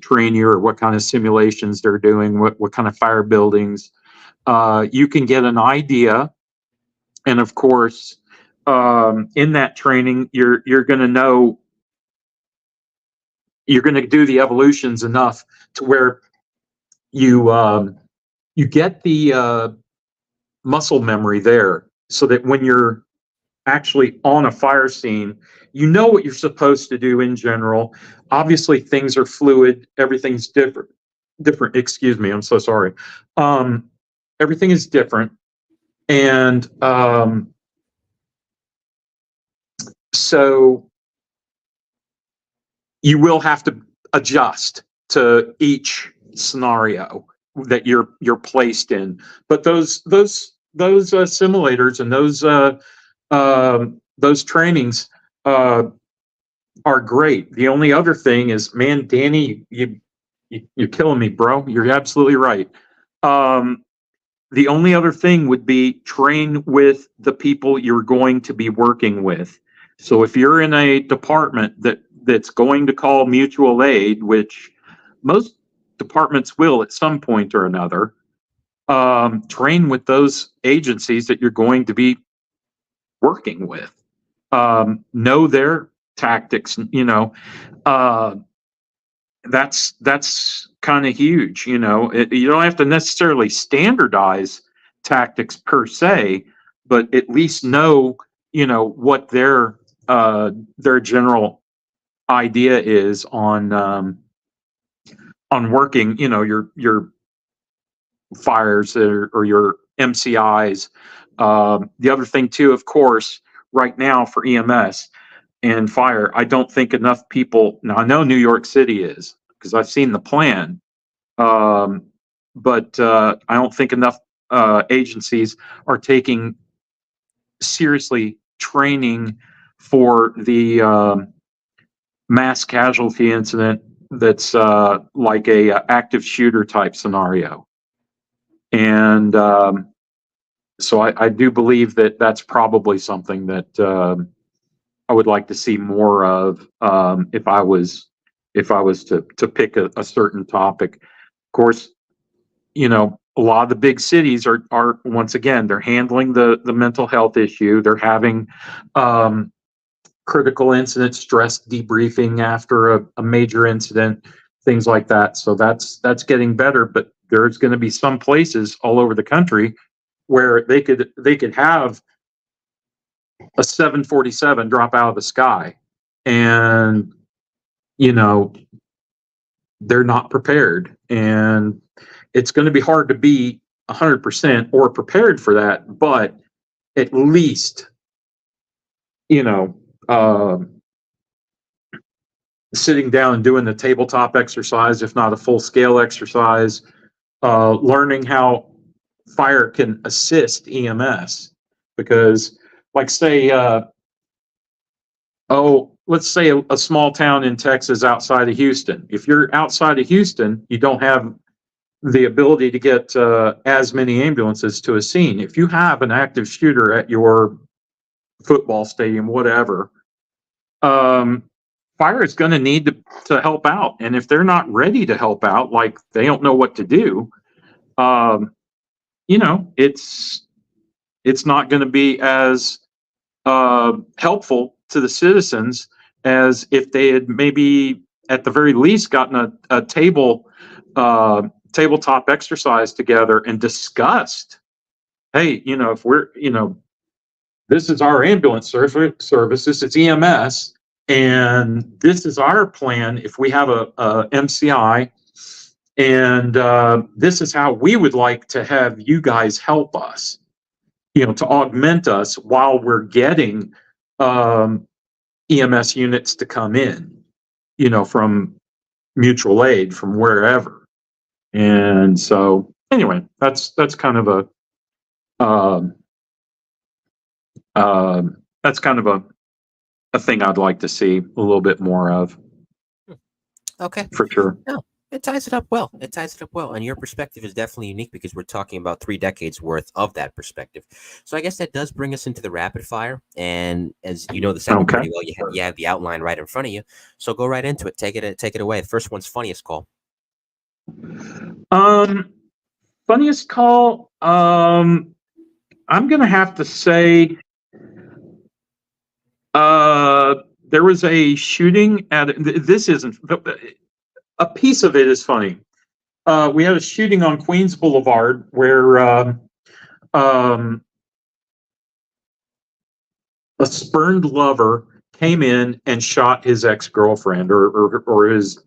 train you, or what kind of simulations they're doing, what kind of fire buildings. You can get an idea, and of course, in that training, you're going to know. You're going to do the evolutions enough to where you get the muscle memory there, so that when you're actually on a fire scene, you know what you're supposed to do in general. Obviously, things are fluid. Everything's different. Excuse me. I'm so sorry. Everything is different. And so you will have to adjust to each scenario that you're placed in. But those simulators and those trainings are great. The only other thing is, man, Danny, you're killing me, bro. You're absolutely right. The only other thing would be train with the people you're going to be working with. So if you're in a department that's going to call mutual aid, which most departments will at some point or another, train with those agencies that you're going to be working with. Know their tactics, that's kind of huge. You don't have to necessarily standardize tactics per se, but at least know, what their general idea is on working, your fires or your MCIs. The other thing too, of course, right now for EMS and fire, I don't think enough people. Now I know New York City is, because I've seen the plan, but I don't think enough agencies are taking seriously training for the mass casualty incident that's like a active shooter type scenario. And so I do believe that that's probably something that I would like to see more of, if I was to pick a certain topic. Of course, a lot of the big cities are once again, they're handling the mental health issue. They're having critical incident stress debriefing after a major incident, things like that. So that's getting better, but there's going to be some places all over the country where they could have a 747 drop out of the sky, and they're not prepared, and it's going to be hard to be 100% or prepared for that, but at least sitting down and doing the tabletop exercise, if not a full scale exercise, learning how fire can assist EMS. Because, like, say, let's say a small town in Texas outside of Houston. If you're outside of Houston, you don't have the ability to get as many ambulances to a scene. If you have an active shooter at your football stadium, whatever, fire is going to need to help out. And if they're not ready to help out, like they don't know what to do, it's not going to be as helpful to the citizens as if they had maybe at the very least gotten a tabletop exercise together and discussed, hey, if we're, this is our ambulance service, this is EMS, and this is our plan if we have a MCI, and this is how we would like to have you guys help us, to augment us while we're getting EMS units to come in, from mutual aid, from wherever. And so anyway, that's kind of a that's kind of a thing I'd like to see a little bit more of. Okay. For sure. No, it ties it up well. And your perspective is definitely unique because we're talking about 3 decades worth of that perspective. So I guess that does bring us into the rapid fire. And as you know the segment pretty well, you have the outline right in front of you. So go right into it. Take it away. The first one's funniest call. Funniest call. I'm gonna have to say there was a shooting at. This isn't. A piece of it is funny. We had a shooting on Queens Boulevard where a spurned lover came in and shot his ex-girlfriend or his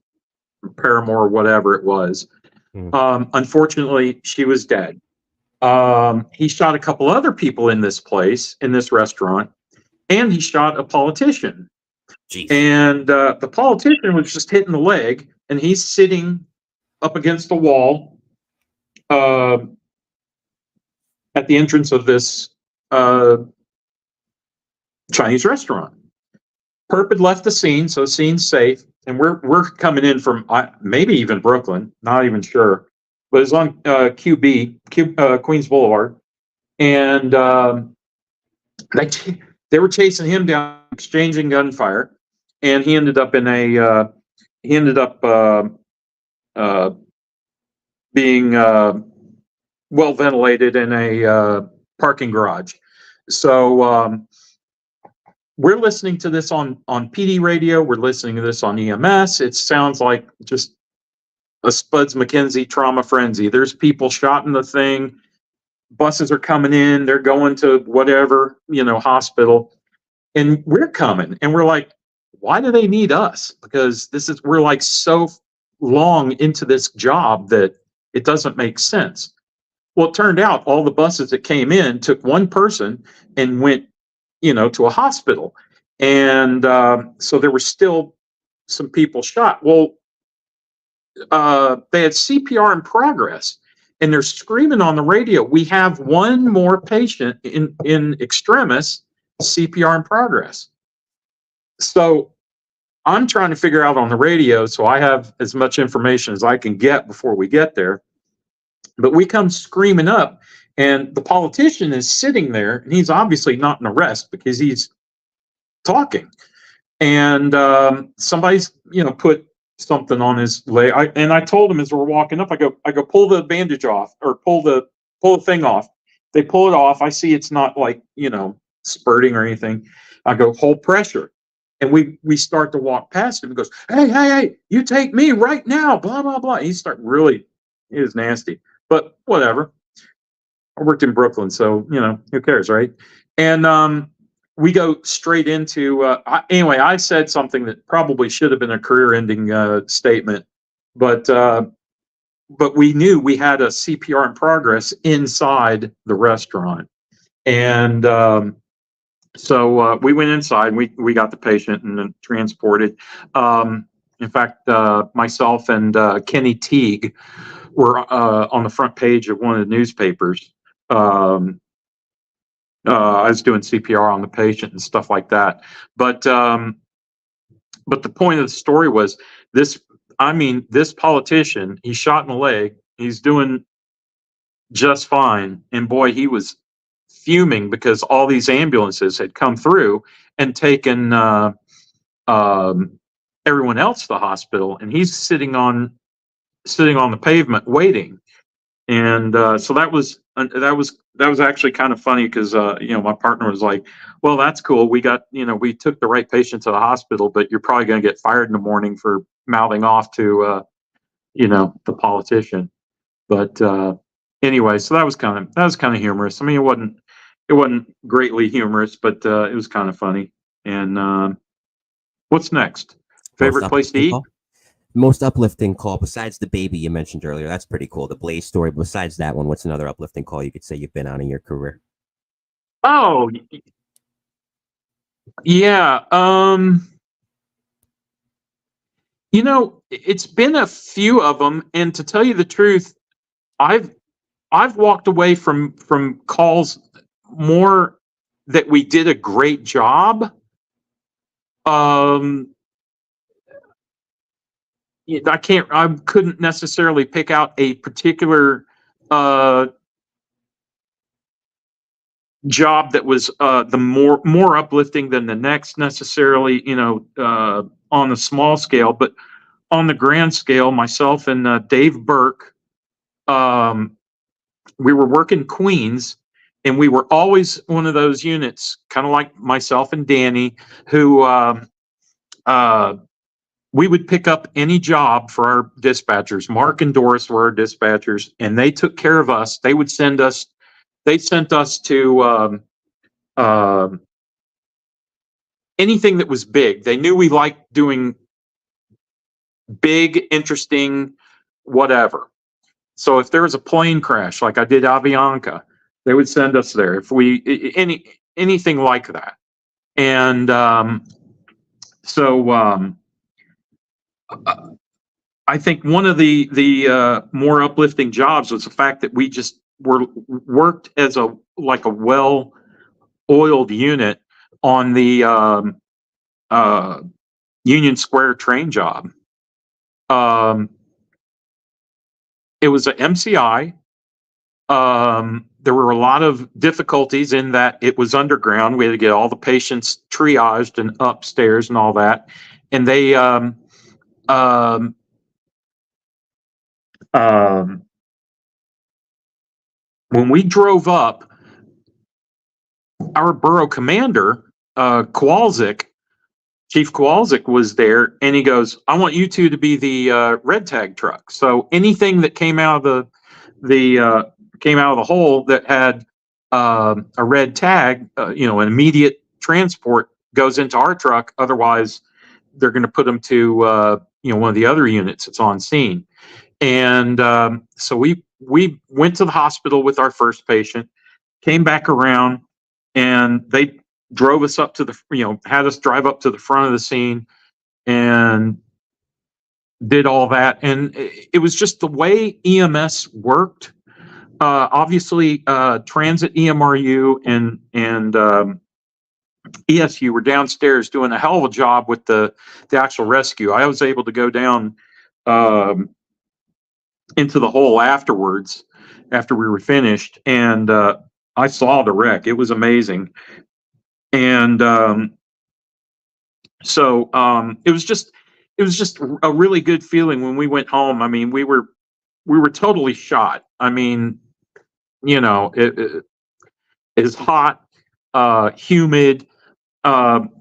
paramour, or whatever it was. Unfortunately, she was dead. He shot a couple other people in this restaurant, and he shot a politician. Jeez. And the politician was just hitting the leg, and he's sitting up against the wall at the entrance of this Chinese restaurant. Perp had left the scene, so the scene's safe, and we're coming in from maybe even Brooklyn, not even sure, but it's on Queens Boulevard, and they were chasing him down, exchanging gunfire, and he ended up being well ventilated in a parking garage. So we're listening to this on PD radio. We're listening to this on EMS. It sounds like just a Spuds McKenzie trauma frenzy. There's people shot in the thing. Buses are coming in. They're going to whatever, hospital. And we're coming. And we're like, why do they need us? Because we're like so long into this job that it doesn't make sense. Well, it turned out all the buses that came in took one person and went, to a hospital. And so there were still some people shot. Well, they had CPR in progress, and they're screaming on the radio, we have one more patient in extremis, CPR in progress. So I'm trying to figure out on the radio, so I have as much information as I can get before we get there. But we come screaming up, and the politician is sitting there, and he's obviously not in arrest because he's talking. And somebody's, put something on his leg. I told him as we're walking up, I go, pull the bandage off, or pull the thing off. They pull it off. I see it's not like, spurting or anything. I go, hold pressure. And we start to walk past him. He goes, hey, you take me right now, blah, blah, blah. He was nasty, but whatever. I worked in Brooklyn, so, who cares, right? And we go straight into, anyway, I said something that probably should have been a career-ending statement, but we knew we had a CPR in progress inside the restaurant. And so we went inside, and we got the patient and then transported. In fact, myself and Kenny Teague were on the front page of one of the newspapers. I was doing CPR on the patient and stuff like that. But the point of the story was this politician, he's shot in the leg. He's doing just fine. And boy, he was fuming because all these ambulances had come through and taken everyone else to the hospital. And he's sitting on the pavement waiting. And so that was actually kind of funny because my partner was like, well, that's cool, we got, we took the right patient to the hospital, but you're probably going to get fired in the morning for mouthing off to the politician. But anyway, so that was kind of humorous. I mean, it wasn't greatly humorous, but it was kind of funny. And what's next? Favorite place to eat? Most uplifting call besides the baby you mentioned earlier. That's pretty cool. The Blaze story. Besides that one, what's another uplifting call you could say you've been on in your career? Oh, yeah. It's been a few of them, and to tell you the truth, I've walked away from calls more that we did a great job. I couldn't necessarily pick out a particular job that was the more uplifting than the next necessarily, on the small scale, but on the grand scale, myself and Dave Burke, we were working Queens, and we were always one of those units, kind of like myself and Danny, who we would pick up any job for our dispatchers. Mark and Doris were our dispatchers, and they took care of us. They sent us to anything that was big. They knew we liked doing big, interesting, whatever. So if there was a plane crash, like I did Avianca, they would send us there. If anything like that. And I think one of the more uplifting jobs was the fact that we just worked as a well-oiled unit on the Union Square train job. It was an MCI. There were a lot of difficulties in that it was underground. We had to get all the patients triaged and upstairs and all that. And they when we drove up, our borough commander Kowalczyk, Chief Kowalczyk was there, and he goes, "I want you two to be the red tag truck. So anything that came out of the hole that had a red tag, an immediate transport goes into our truck. Otherwise, they're going to put them to one of the other units that's on scene." And so we went to the hospital with our first patient, came back around, and they drove us up to had us drive up to the front of the scene and did all that. And it was just the way EMS worked. Obviously, Transit EMRU and ESU were downstairs doing a hell of a job with the actual rescue. I was able to go down into the hole afterwards, after we were finished, and I saw the wreck. It was amazing. And so it was just a really good feeling when we went home. I mean, we were totally shot. I mean, it is hot, humid.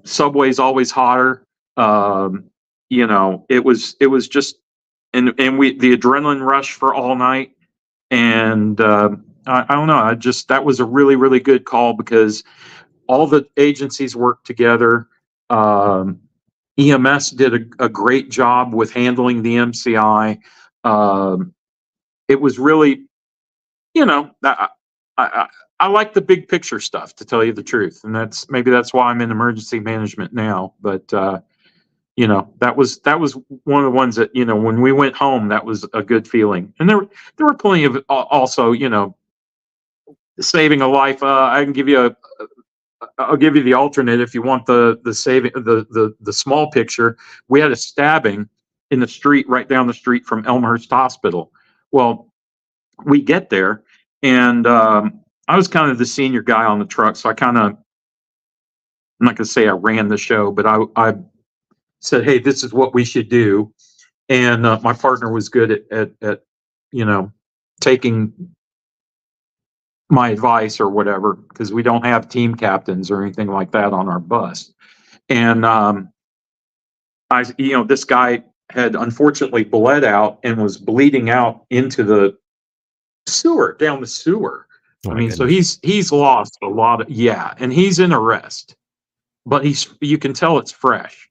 Subway's always hotter. It was just, and the adrenaline rush for all night. And I don't know. That was a really, really good call because all the agencies worked together. EMS did a great job with handling the MCI. It was really, I like the big picture stuff, to tell you the truth, and that's why I'm in emergency management now. But that was one of the ones that when we went home, that was a good feeling. And there were plenty of also saving a life. I'll give you the alternate if you want the saving the small picture. We had a stabbing in the street right down the street from Elmhurst Hospital. Well, we get there, and I was kind of the senior guy on the truck, so I'm not going to say I ran the show, but I said, "Hey, this is what we should do." And my partner was good at taking my advice or whatever, because we don't have team captains or anything like that on our bus. And this guy had unfortunately bled out and was bleeding out into the sewer, down the sewer. Oh, I mean, goodness. so he's lost a lot of, and he's in arrest, but you can tell it's fresh.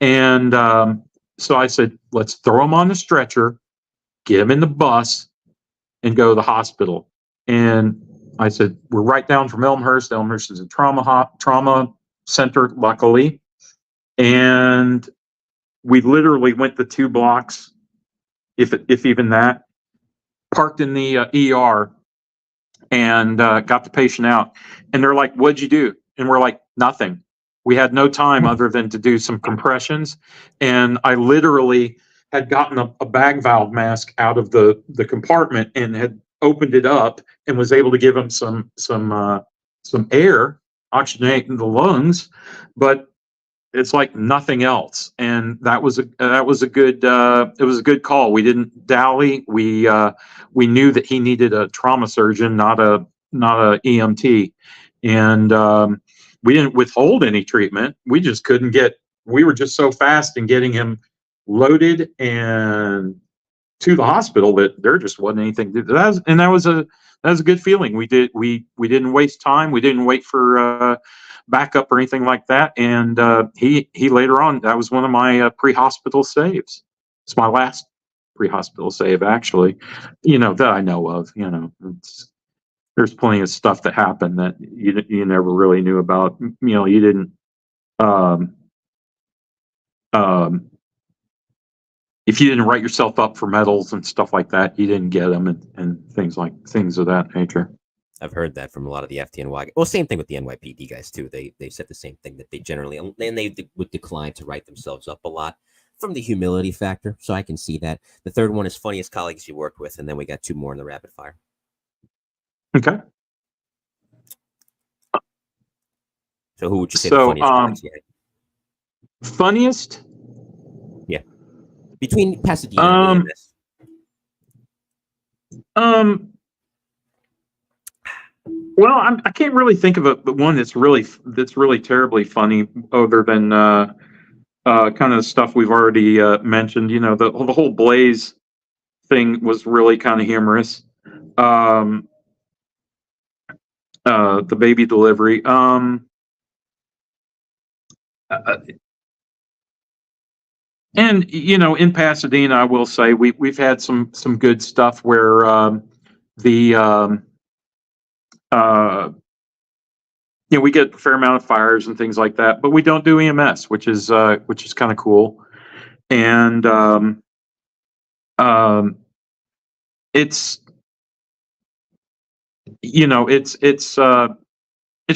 And so I said, let's throw him on the stretcher, get him in the bus, and go to the hospital. And I said, we're right down from Elmhurst. Elmhurst is a trauma center, luckily. And we literally went the 2 blocks, if even that, parked in the ER, and got the patient out. And they're like, "What'd you do?" And we're like, "Nothing. We had no time other than to do some compressions." And I literally had gotten a bag valve mask out of the compartment and had opened it up and was able to give him some air, oxygenating the lungs, but it's like nothing else. And that was a good it was a good call. We didn't dally. We knew that he needed a trauma surgeon, not a EMT, and we didn't withhold any treatment. We just couldn't we were just so fast in getting him loaded and to the hospital that there just wasn't anything to do. That was a good feeling. We didn't waste time. We didn't wait for backup or anything like that. And he later on, that was one of my pre-hospital saves. It's my last pre-hospital save, actually, that I know of. There's plenty of stuff that happened that you never really knew about. You didn't if you didn't write yourself up for medals and stuff like that, you didn't get them, and things of that nature. I've heard that from a lot of the FDNY. Well, same thing with the NYPD guys too. They said the same thing, that they generally, and they would decline to write themselves up a lot from the humility factor. So I can see that. The third one is funniest colleagues you worked with, and then we got 2 more in the rapid fire. Okay. So who would you say the funniest colleagues you had? Funniest? Yeah. Between Pasadena and EMS. Well, I can't really think of the one that's really terribly funny, other than kind of stuff we've already mentioned. You know, the whole Blaze thing was really kind of humorous. The baby delivery. And you know, in Pasadena, I will say we've had some good stuff where the you know, we get a fair amount of fires and things like that, but we don't do EMS, which is kind of cool. And it's, you know, it's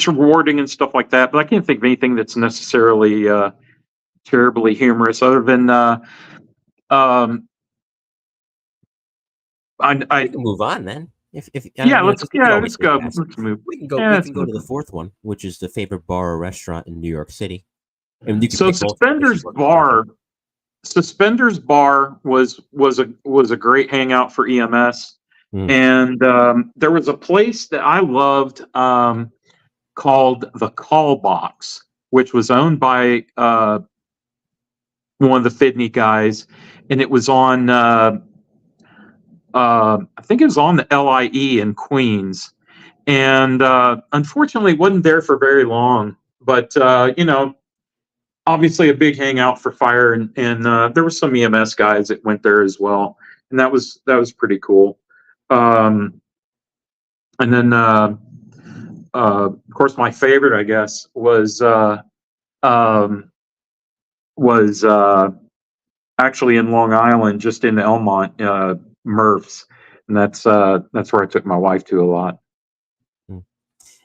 rewarding and stuff like that. But I can't think of anything that's necessarily terribly humorous, other than I We can move on then. If yeah, let's we can always let's go. discuss. Let's move. We can go. Yeah, We let's can go to move. the fourth one, which is the favorite bar or restaurant in New York City. And you can So pick both of them if you want. Suspenders Bar was a great hangout for EMS. Mm. And there was a place that I loved called the Call Box, which was owned by one of the FDNY guys, and it was on I think it was on the LIE in Queens, and unfortunately, it wasn't there for very long. But you know, obviously a big hangout for fire, and there were some EMS guys that went there as well, and that was pretty cool. And then of course, my favorite, I guess, was actually in Long Island, just in Elmont, Murph's, and that's where I took my wife to a lot.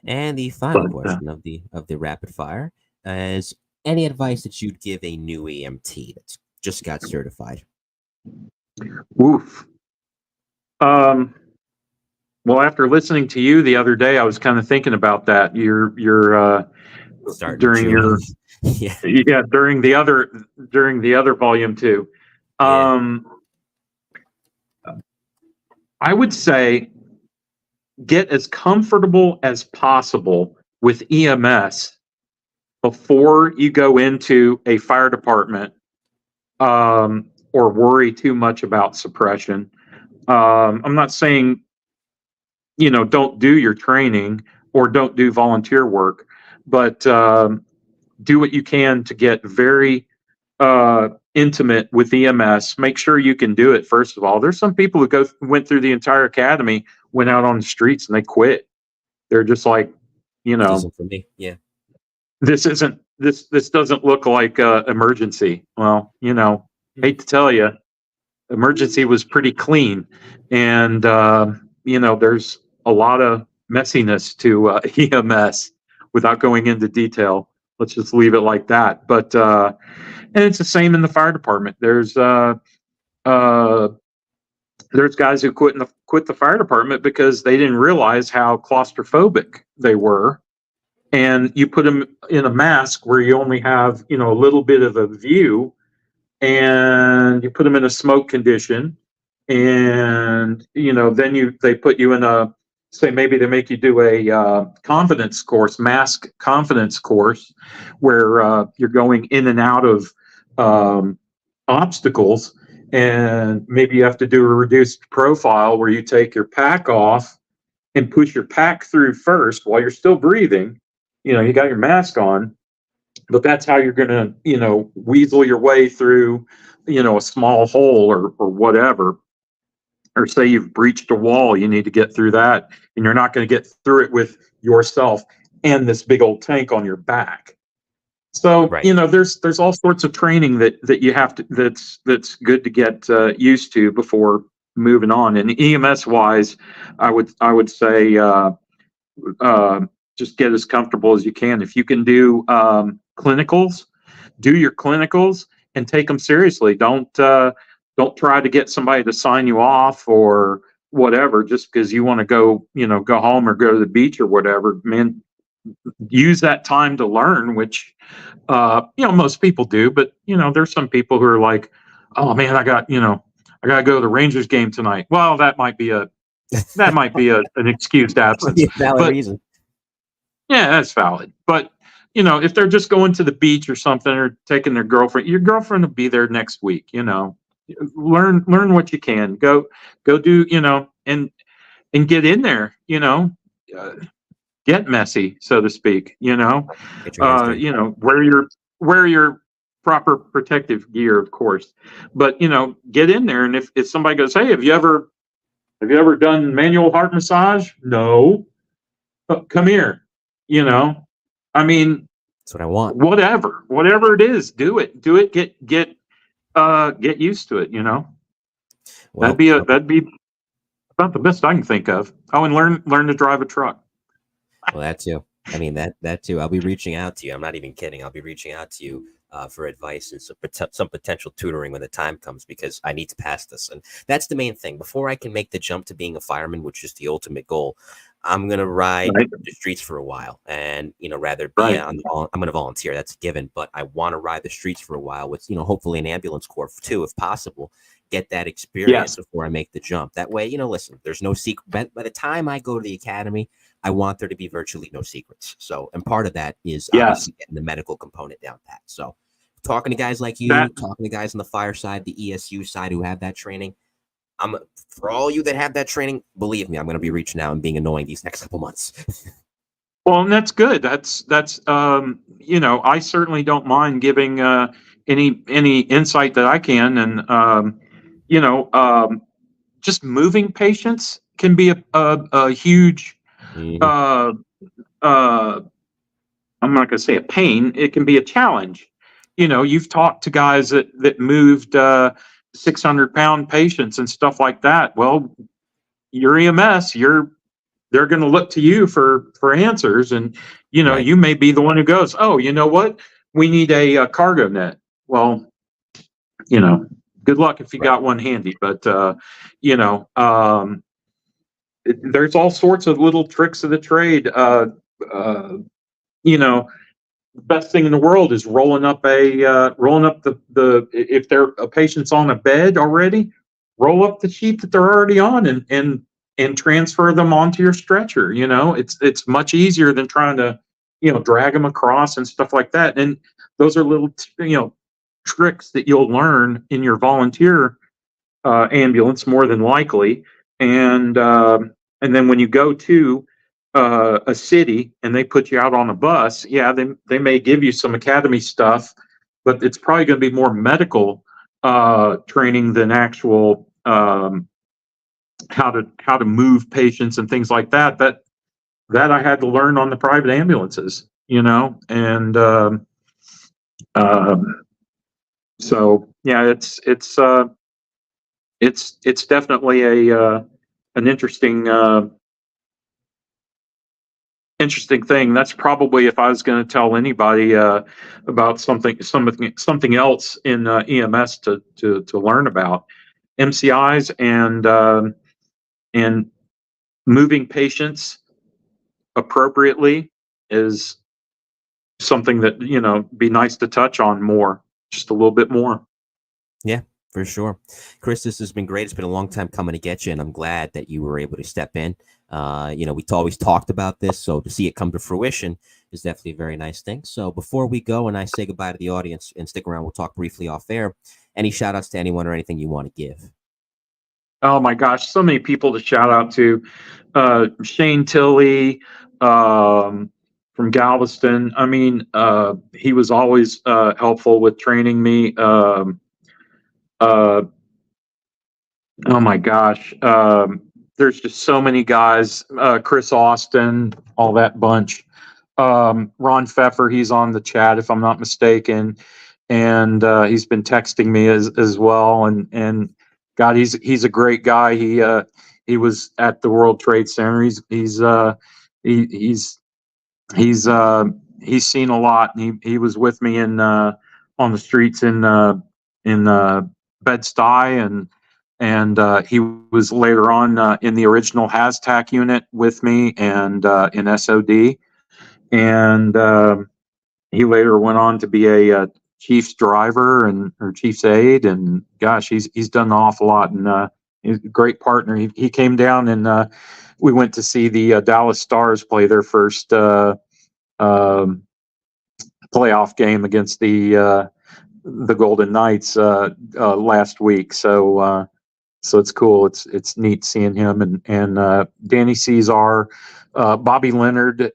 And the final But question of the rapid fire is: any advice that you'd give a new EMT that's just got certified? woof. Well, after listening to you the other day, I was kind of thinking about that. You're Starting during to your yeah. during the other volume too. Yeah. I would say get as comfortable as possible with EMS before you go into a fire department, or worry too much about suppression. I'm not saying, you know, don't do your training or don't do volunteer work, but do what you can to get very intimate with EMS. Make sure you can do it. First of all, there's some people who went through the entire academy, went out on the streets, and they quit. They're just like, you know, This isn't for me. Yeah. this doesn't look like emergency. Well, you know, hate to tell you, emergency was pretty clean, and you know, there's a lot of messiness to EMS without going into detail. Let's just leave it like that. But and it's the same in the fire department. There's guys who quit the fire department because they didn't realize how claustrophobic they were, and you put them in a mask where you only have, you know, a little bit of a view, and you put them in a smoke condition, and you know, then they put you in a, say, maybe they make you do a confidence course, mask confidence course, where you're going in and out of obstacles, and maybe you have to do a reduced profile where you take your pack off and push your pack through first while you're still breathing. You know, you got your mask on, but that's how you're going to, you know, weasel your way through, you know, a small hole or whatever. Or say you've breached a wall, you need to get through that, and you're not going to get through it with yourself and this big old tank on your back. So, Right. you know, there's all sorts of training that you have to, that's good to get used to before moving on. And EMS wise, I would say just get as comfortable as you can. If you can do clinicals, do your clinicals and take them seriously. Don't try to get somebody to sign you off or whatever just because you want to go, you know, go home or go to the beach or whatever. Man, use that time to learn, which you know, most people do. But you know, there's some people who are like, oh man, I got to go to the Rangers game tonight. Well, that might be an excused absence. Valid But reason. Yeah, that's valid. But you know, if they're just going to the beach or something, or taking their girlfriend, your girlfriend will be there next week. You know, learn what you can. Go do, you know, and get in there. You know, uh, get messy, so to speak. Get your hands dirty. You know, wear your proper protective gear, of course. But you know, get in there, and if somebody goes, hey, have you ever done manual heart massage? No. Come here. You know, I mean, That's what I want. whatever it is, do it. Get used to it. You know, Well, that'd be about the best I can think of. Oh, and learn to drive a truck. well, that too. I mean, that too. I'll be reaching out to you. I'm not even kidding. I'll be reaching out to you for advice and some potential tutoring when the time comes, because I need to pass this. And that's the main thing. Before I can make the jump to being a fireman, which is the ultimate goal, I'm gonna ride Right. the streets for a while, and rather be Right. I'm gonna volunteer. That's a given. But I want to ride the streets for a while with hopefully an ambulance corps too, if possible. Get that experience Yes. before I make the jump. That way, listen, there's no secret. By the time I go to the academy, I want there to be virtually no secrets. So, and part of that is Yes. obviously getting the medical component down pat. So, talking to guys like you, talking to guys on the fire side, the ESU side who have that training, for all you that have that training, believe me, I'm going to be reaching out and being annoying these next couple months. Well, and that's good. That's I certainly don't mind giving any insight that I can, and you know, just moving patients can be a huge. Mhm. I'm not going to say a pain. It can be a challenge. You know, you've talked to guys that moved 600-pound patients and stuff like that. Well, your EMS, they're going to look to you for answers, and Right. you may be the one who goes, oh, you know what, we need a cargo net. Well, good luck if you Right. got one handy. But there's all sorts of little tricks of the trade. You know, the best thing in the world is rolling up the if a patient's on a bed already, roll up the sheet that they're already on, and transfer them onto your stretcher. It's much easier than trying to drag them across and stuff like that. And those are little tricks that you'll learn in your volunteer ambulance, more than likely. And then when you go to a city and they put you out on a bus, yeah, they may give you some academy stuff, but it's probably going to be more medical training than actual how to move patients and things like that. That I had to learn on the private ambulances, and so yeah, it's definitely an interesting thing. That's probably, if I was going to tell anybody about something else in EMS to learn about, MCIs and moving patients appropriately is something that be nice to touch on more, just a little bit more. Yeah, for sure. Chris, this has been great. It's been a long time coming to get you, and I'm glad that you were able to step in. We always talked about this, so to see it come to fruition is definitely a very nice thing. So before we go and I say goodbye to the audience and stick around, we'll talk briefly off air. Any shout outs to anyone or anything you want to give? Oh my gosh, so many people to shout out to. Shane Tilley from Galveston. I mean, he was always helpful with training me. Oh my gosh, there's just so many guys. Chris Austin, all that bunch. Ron Pfeffer, he's on the chat if I'm not mistaken, and he's been texting me as well. And God, he's a great guy. He was at the World Trade Center. He's seen a lot. And he was with me on the streets in Bed-Stuy, and he was later on in the original HAZTAC unit with me, and in SOD. And he later went on to be a chief's driver or chief's aide, and gosh, he's done an awful lot, and he's a great partner. He came down, and we went to see the Dallas Stars play their first playoff game against the Golden Knights last week. So it's cool. It's neat seeing him and Danny Cesar, Bobby Leonard,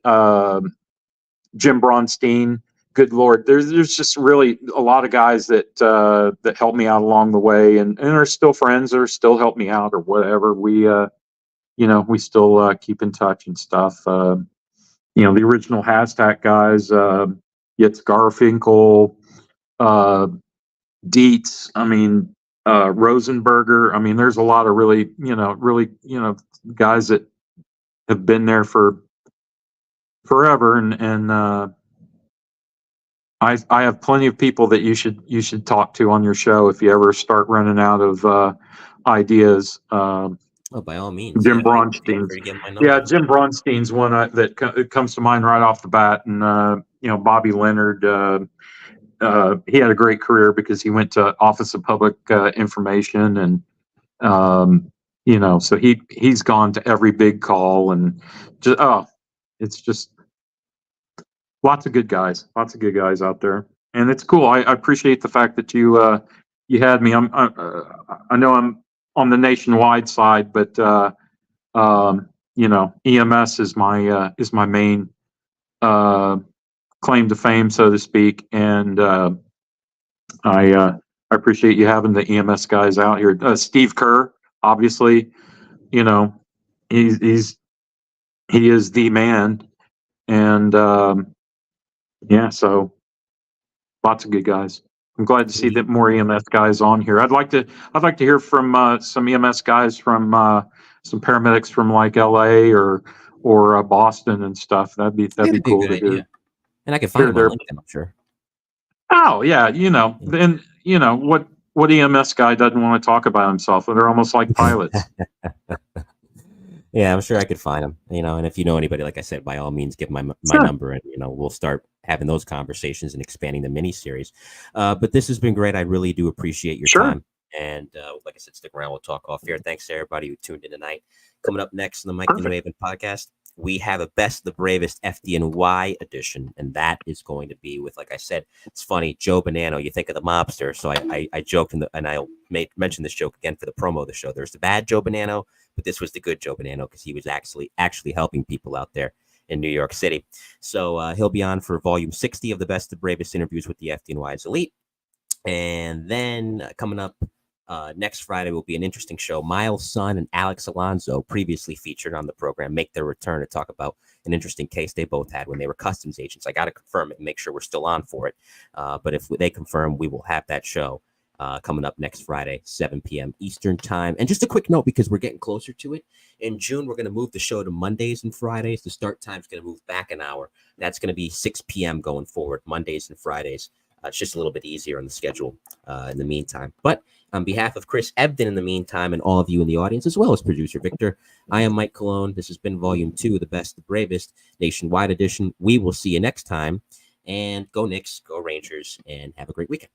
Jim Bronstein. Good Lord, there's just really a lot of guys that helped me out along the way and are still friends or still help me out or whatever. We we still keep in touch and stuff. The original Hashtag guys, Yitz Garfinkel, Dietz. I mean, Rosenberger. I mean, there's a lot of really guys that have been there for forever, and I have plenty of people that you should talk to on your show if you ever start running out of ideas. By all means. Jim Yeah, Bronstein's. Yeah, Jim Bronstein's one that comes to mind right off the bat, and Bobby Leonard. He had a great career because he went to Office of Public Information, and so he's gone to every big call, and it's just lots of good guys out there, and it's cool. I appreciate the fact that you had me. I know I'm on the nationwide side, but EMS is my main claim to fame, so to speak, and I appreciate you having the EMS guys out here. Steve Kerr, obviously, he is the man, and so lots of good guys. I'm glad to see that more EMS guys on here. I'd like to hear from some EMS guys from some paramedics from like LA or Boston and stuff. That'd be cool to hear. And I can find them on LinkedIn, I'm sure. Oh yeah, then what EMS guy doesn't want to talk about himself? They're almost like pilots. Yeah, I'm sure I could find them. And if you know anybody, like I said, by all means, give my number, and we'll start having those conversations and expanding the mini series. But this has been great. I really do appreciate your time. And like I said, stick around. We'll talk off here. Thanks to everybody who tuned in tonight. Coming up next on the Mike the New Haven podcast, we have a Best of the Bravest FDNY edition, and that is going to be with, like I said, it's funny, Joe Bonanno. You think of the mobster, so I joked, and I'll mention this joke again for the promo of the show. There's the bad Joe Bonanno, but this was the good Joe Bonanno because he was actually helping people out there in New York City. So he'll be on for volume 60 of the Best of the Bravest interviews with the FDNY's elite, and then coming up next Friday will be an interesting show. Miles' son and Alex Alonso, previously featured on the program, make their return to talk about an interesting case they both had when they were customs agents. I got to confirm it and make sure we're still on for it. But if they confirm, we will have that show coming up next Friday, 7 p.m. Eastern time. And just a quick note, because we're getting closer to it, in June, we're going to move the show to Mondays and Fridays. The start time is going to move back an hour. That's going to be 6 p.m. going forward, Mondays and Fridays. It's just a little bit easier on the schedule in the meantime. But on behalf of Chris Ebdon in the meantime, and all of you in the audience, as well as producer Victor, I am Mike Colón. This has been volume 2 of the Best, the Bravest Nationwide edition. We will see you next time. And go Knicks, go Rangers, and have a great weekend.